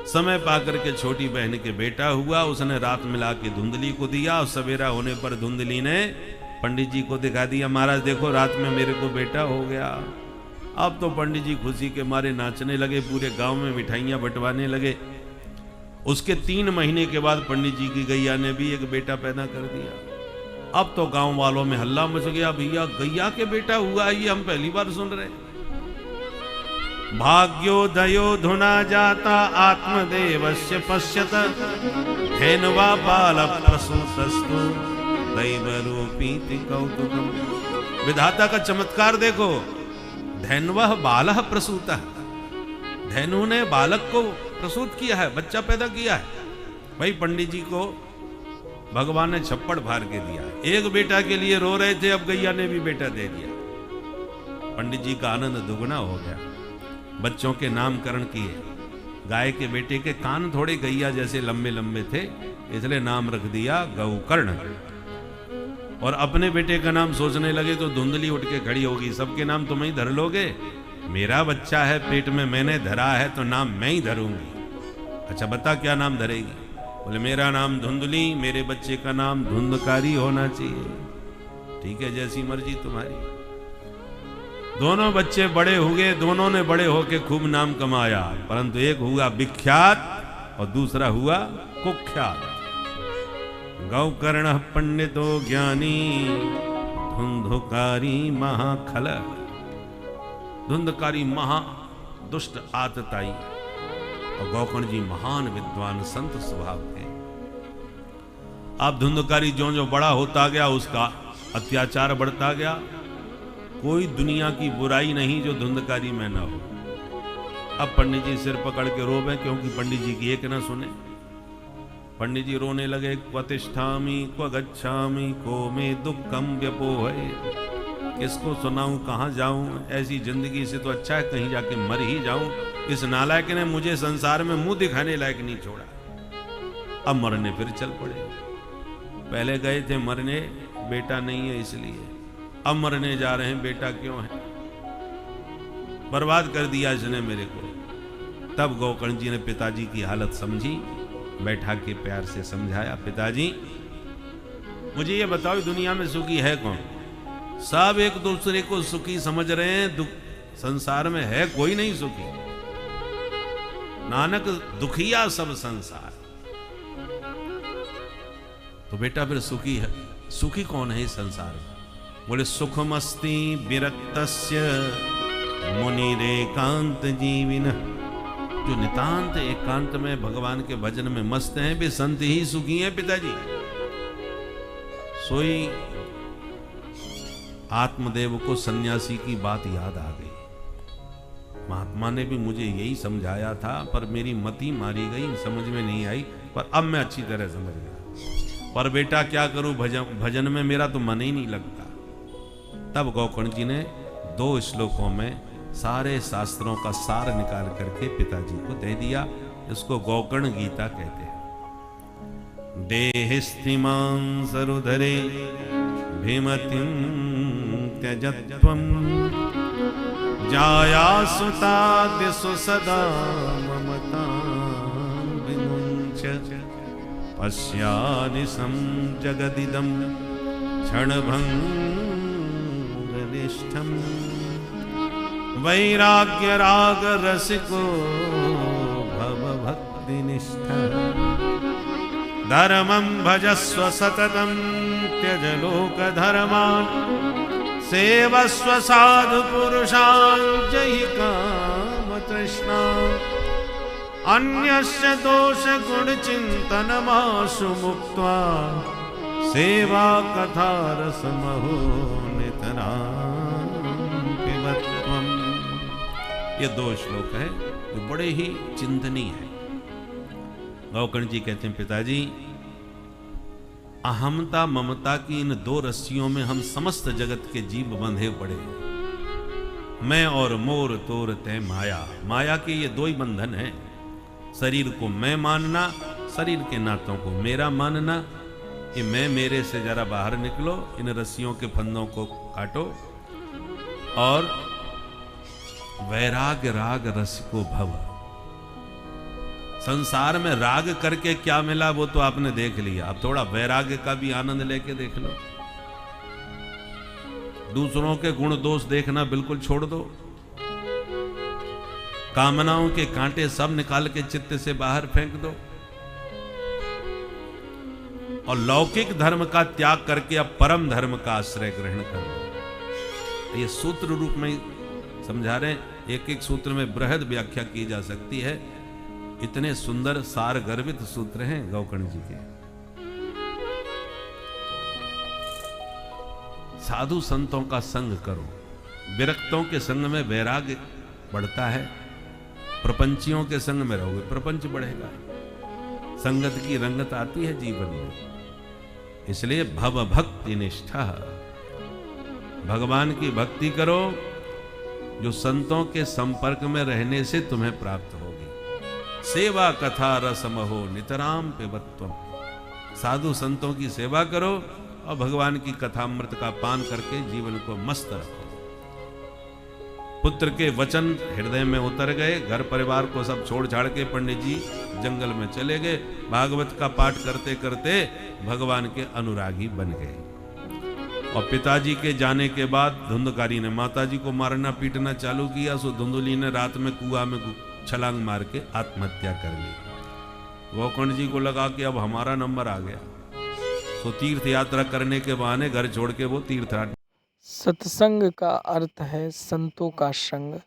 समय पाकर के छोटी बहन के बेटा हुआ, उसने रात मिला के धुंधली को दिया, और सवेरा होने पर धुंधली ने पंडित जी को दिखा दिया, महाराज देखो रात में मेरे को बेटा हो गया। अब तो पंडित जी खुशी के मारे नाचने लगे, पूरे गांव में मिठाइयां बंटवाने लगे। उसके 3 महीने के बाद पंडित जी की गैया ने भी एक बेटा पैदा कर दिया। अब तो गांव वालों में हल्ला मच गया, भैया गैया के बेटा हुआ, ये हम पहली बार सुन रहे। भाग्योदयो धुना जाता आत्मदेवस्य पश्यत, धेन्वा बाल प्रसूतस्तु दैवरूपीति कौतुकम। विधाता का चमत्कार देखो, धैन्वः बालः प्रसूतः, धैनु ने बालक को प्रसूत किया है, बच्चा पैदा किया है। भाई पंडित जी को भगवान ने छप्पड़ फाड़ के दिया। एक बेटा के लिए रो रहे थे, अब गैया ने भी बेटा दे दिया। पंडित जी का आनंद दुगना हो गया। बच्चों के नामकरण किए। गाय के बेटे के कान थोड़े गैया जैसे लंबे लंबे थे, इसलिए नाम रख दिया गौकर्ण। और अपने बेटे का नाम सोचने लगे तो धुंधली उठ के खड़ी होगी, सबके नाम तुम ही धर लोगे? मेरा बच्चा है पेट में, मैंने धरा है तो नाम मैं ही धरूंगी। अच्छा बता क्या नाम धरेगी? बोले मेरा नाम धुंधली, मेरे बच्चे का नाम धुंधकारी होना चाहिए। ठीक है जैसी मर्जी तुम्हारी। दोनों बच्चे बड़े हुए, दोनों ने बड़े होके खूब नाम कमाया, परंतु एक हुआ विख्यात और दूसरा हुआ कुख्यात। गौकर्ण पंडितो ज्ञानी, धुंधकारी महाखल। धुंधकारी महा दुष्ट आतताई, और गौकर्ण जी महान विद्वान संत स्वभाव थे। अब धुंधकारी जो जो बड़ा होता गया उसका अत्याचार बढ़ता गया। कोई दुनिया की बुराई नहीं जो धुंधकारी में ना हो। अब पंडित जी सिर पकड़ के रोवे, क्योंकि पंडित जी की एक ना सुने। पंडित जी रोने लगे, क्व तिष्ठामि क्व गच्छामि को में दुखम व्यपोहे। किसको सुनाऊं, कहां जाऊं? ऐसी जिंदगी से तो अच्छा है कहीं जाके मर ही जाऊं। इस नालायक ने मुझे संसार में मुंह दिखाने लायक नहीं छोड़ा। अब मरने फिर चल पड़े। पहले गए थे मरने, बेटा नहीं है इसलिए, अब मरने जा रहे हैं, बेटा क्यों है, बर्बाद कर दिया इसने मेरे को। तब गोकर्ण जी ने पिताजी की हालत समझी, बैठा के प्यार से समझाया, पिताजी मुझे ये बताओ दुनिया में सुखी है कौन? सब एक दूसरे को सुखी समझ रहे हैं, संसार में है कोई नहीं सुखी। नानक दुखिया सब संसार। तो बेटा फिर सुखी है, सुखी कौन है इस संसार में? बोले सुखमस्ति विरक्तस्य मुनिरेकांत जीविन। जो नितांत एकांत में भगवान के भजन में मस्त हैं, वे संत ही सुखी हैं पिताजी। सोई आत्मदेव को सन्यासी की बात याद आ गई। महात्मा ने भी मुझे यही समझाया था, पर मेरी मति मारी गई, समझ में नहीं आई, पर अब मैं अच्छी तरह समझ गया। पर बेटा क्या करूं, भजन में मेरा तो मन ही नहीं लगता। तब गोकर्ण जी ने 2 श्लोकों में सारे शास्त्रों का सार निकाल करके पिताजी को दे दिया। इसको गोकर्ण गीता कहते हैं। देहिस्तिमां सरुधरे भीमतिं त्यजत्वं जायासुतादिषु सदा ममतां विमुञ्च पश्यानिशं जगदिदं क्षणभङ्गनिष्ठम् वैराग्य राग रसिको भव भक्ति निष्ठा धर्मं भजस्व सततं त्यज लोक धर्मान् सेवस्व साधु पुरुषान् जहि काम तृष्णा अन्यस्य दोष गुण चिंतनमाशु मुक्त्वा सेवा कथा रसमहो नितरां पिबत्वम्। ये 2 श्लोक है जो बड़े ही चिंतनीय है। गोकर्ण जी कहते हैं पिताजी, अहमता ममता की इन 2 रस्सियों में हम समस्त जगत के जीव बंधे पड़े हैं। मैं और मोर तोर तय माया। माया के ये 2 ही बंधन हैं। शरीर को मैं मानना, शरीर के नातों को मेरा मानना। ये मैं मेरे से जरा बाहर निकलो, इन रस्सियों के फंदों को काटो और वैराग्य राग रस को भव। संसार में राग करके क्या मिला वो तो आपने देख लिया, अब थोड़ा वैराग्य का भी आनंद लेके देख लो। दूसरों के गुण दोष देखना बिल्कुल छोड़ दो। कामनाओं के कांटे सब निकाल के चित्त से बाहर फेंक दो और लौकिक धर्म का त्याग करके अब परम धर्म का आश्रय ग्रहण कर लो। ये सूत्र रूप में समझा रहे हैं। एक एक सूत्र में बृहद व्याख्या की जा सकती है। इतने सुंदर सार गर्भित सूत्र हैं गोकर्ण जी के। साधु संतों का संग करो। विरक्तों के संग में वैराग्य बढ़ता है। प्रपंचियों के संग में रहोगे प्रपंच बढ़ेगा। संगत की रंगत आती है जीवन में। इसलिए भव भक्ति निष्ठा, भगवान की भक्ति करो जो संतों के संपर्क में रहने से तुम्हें प्राप्त होगी। सेवा कथा रसमहो नितराम पिबत्वम। साधु संतों की सेवा करो और भगवान की कथामृत का पान करके जीवन को मस्त रखो। पुत्र के वचन हृदय में उतर गए। घर परिवार को सब छोड़ छाड़ के पंडित जी जंगल में चले गए। भागवत का पाठ करते करते भगवान के अनुरागी बन गए। और पिताजी के जाने के बाद धुंधकारी ने माताजी को मारना पीटना चालू किया। सो धुंधली ने रात में कुआं में छलांग मार के आत्महत्या कर ली। गोकर्ण जी को लगा कि अब हमारा नंबर आ गया। सो तीर्थ यात्रा करने के बहाने घर छोड़ के वो तीर्थ। सत्संग का अर्थ है संतों का संग।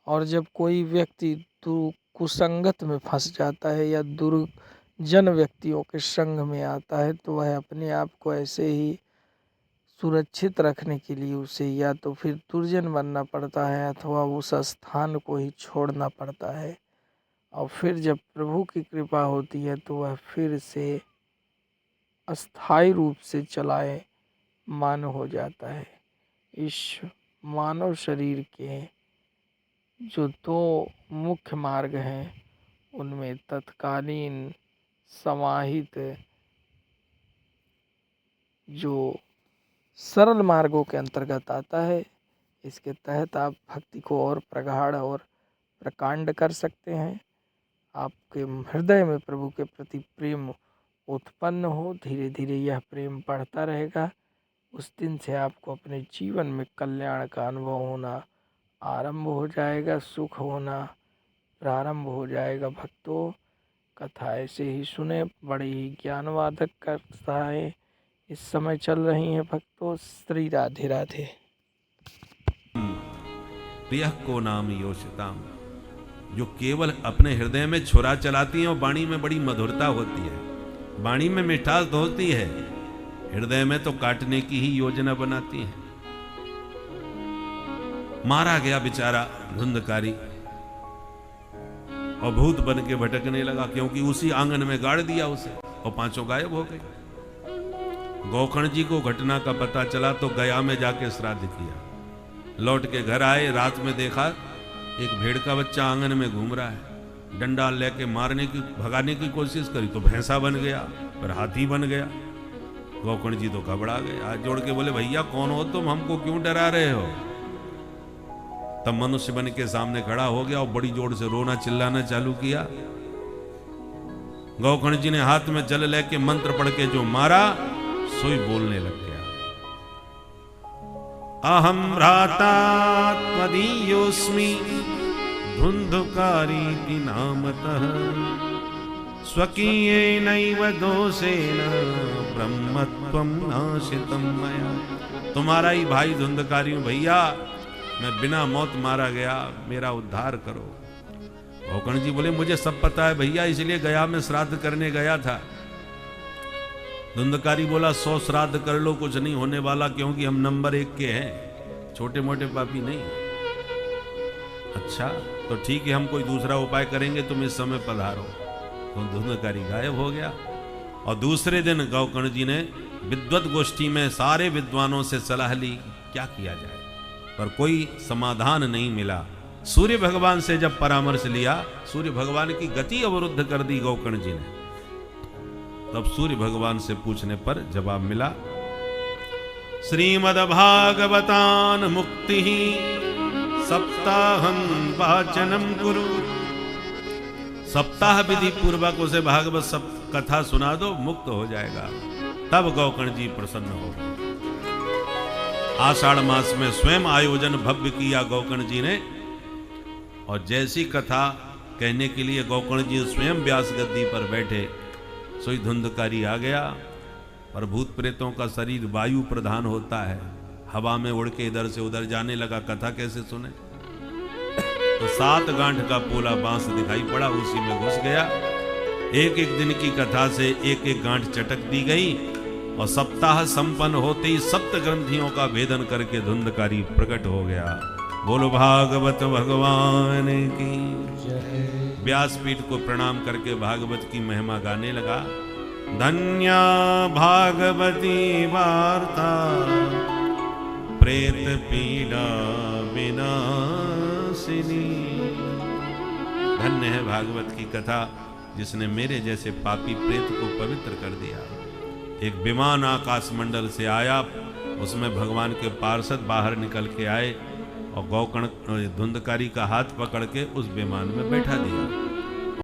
और जब कोई व्यक्ति कुसंगत में फंस जाता है या दुर्जन व्यक्तियों के संग में आता है तो वह अपने आप को ऐसे ही सुरक्षित रखने के लिए उसे या तो फिर दुर्जन बनना पड़ता है अथवा उस स्थान को ही छोड़ना पड़ता है। और फिर जब प्रभु की कृपा होती है तो वह फिर से अस्थायी रूप से चलाए मान हो जाता है। इस मानव शरीर के जो 2 मुख्य मार्ग हैं उनमें तत्कालीन समाहित जो सरल मार्गों के अंतर्गत आता है। इसके तहत आप भक्ति को और प्रगाढ़ और प्रकांड कर सकते हैं। आपके हृदय में प्रभु के प्रति प्रेम उत्पन्न हो, धीरे धीरे यह प्रेम बढ़ता रहेगा। उस दिन से आपको अपने जीवन में कल्याण का अनुभव होना आरंभ हो जाएगा, सुख होना प्रारंभ हो जाएगा। भक्तों, कथा ऐसे ही सुने, बड़े ही ज्ञानवादक कथाएं इस समय चल रही हैं। भक्तों, श्री राधे राधे। प्रिय को नाम योषिताम, जो केवल अपने हृदय में छुरा चलाती है और वाणी में बड़ी मधुरता होती है, वाणी में मिठास तो होती है, हृदय में तो काटने की ही योजना बनाती है। मारा गया बेचारा धुंधकारी और भूत बन के भटकने लगा, क्योंकि उसी आंगन में गाड़ दिया उसे, और पांचों गायब हो गए। गोकर्ण जी को घटना का पता चला तो गया में जाके श्राद्ध किया। लौट के घर आए, रात में देखा एक भेड़ का बच्चा आंगन में घूम रहा है। डंडा लेके मारने की भगाने की कोशिश करी तो भैंसा बन गया, पर हाथी बन गया। गोकर्ण जी तो घबरा गए, हाथ जोड़ के बोले, भैया कौन हो तुम, हमको क्यों डरा रहे हो? तब मनुष्य बन के सामने खड़ा हो गया और बड़ी जोर से रोना चिल्लाना चालू किया। गोकर्ण जी ने हाथ में जल लेके मंत्र पढ़ के जो मारा, सोई बोलने लग गया। अहम भ्रातात्मदीयोऽस्मि धुंधुकारीति नामतः, स्वकीयेनैव दोषेण ब्रह्मत्वं नाशितं मया। तुम्हारा ही भाई धुंधकारी हूं भैया, मैं बिना मौत मारा गया, मेरा उद्धार करो। गोकर्ण जी बोले, मुझे सब पता है भैया, इसलिए गया में श्राद्ध करने गया था। धुंधकारी बोला, 100 श्राद्ध कर लो, कुछ नहीं होने वाला, क्योंकि हम नंबर 1 के हैं, छोटे मोटे पापी नहीं। अच्छा तो ठीक है, हम कोई दूसरा उपाय करेंगे, तुम इस समय पधारो। तो धुंधकारी गायब हो गया। और दूसरे दिन गोकर्ण जी ने विद्वत गोष्ठी में सारे विद्वानों से सलाह ली, क्या किया जाए, पर कोई समाधान नहीं मिला। सूर्य भगवान से जब परामर्श लिया, सूर्य भगवान की गति अवरुद्ध कर दी गोकर्ण जी ने। तब सूर्य भगवान से पूछने पर जवाब मिला, श्रीमद्भागवतान मुक्ति सप्ताहं वाचनम कुरु। सप्ताह विधि पूर्वक उसे भागवत सब कथा सुना दो, मुक्त हो जाएगा। तब गोकर्ण जी प्रसन्न हो गए। आषाढ़ मास में स्वयं आयोजन भव्य किया गोकर्ण जी ने, और जैसी कथा कहने के लिए गोकर्ण जी स्वयं व्यास गद्दी पर बैठे, सोई धुंधकारी आ गया। और भूत प्रेतों का शरीर वायु प्रधान होता है, हवा में उड़ के इधर से उधर जाने लगा। कथा कैसे सुने? तो 7 गांठ का पोला बांस दिखाई पड़ा, उसी में घुस गया। एक एक दिन की कथा से एक एक गांठ चटक दी गई, और सप्ताह संपन्न होते ही 7 ग्रंथियों का भेदन करके धुंधकारी प्रकट हो गया। बोलो भागवत भगवान की जय। व्यासपीठ को प्रणाम करके भागवत की महिमा गाने लगा। धन्या भागवती वार्ता प्रेत पीड़ा विनाशिनी। धन्य है भागवत की कथा, जिसने मेरे जैसे पापी प्रेत को पवित्र कर दिया। एक विमान आकाश मंडल से आया, उसमें भगवान के पार्षद बाहर निकल के आए और गोकर्ण धुंधकारी का हाथ पकड़ के उस विमान में बैठा दिया।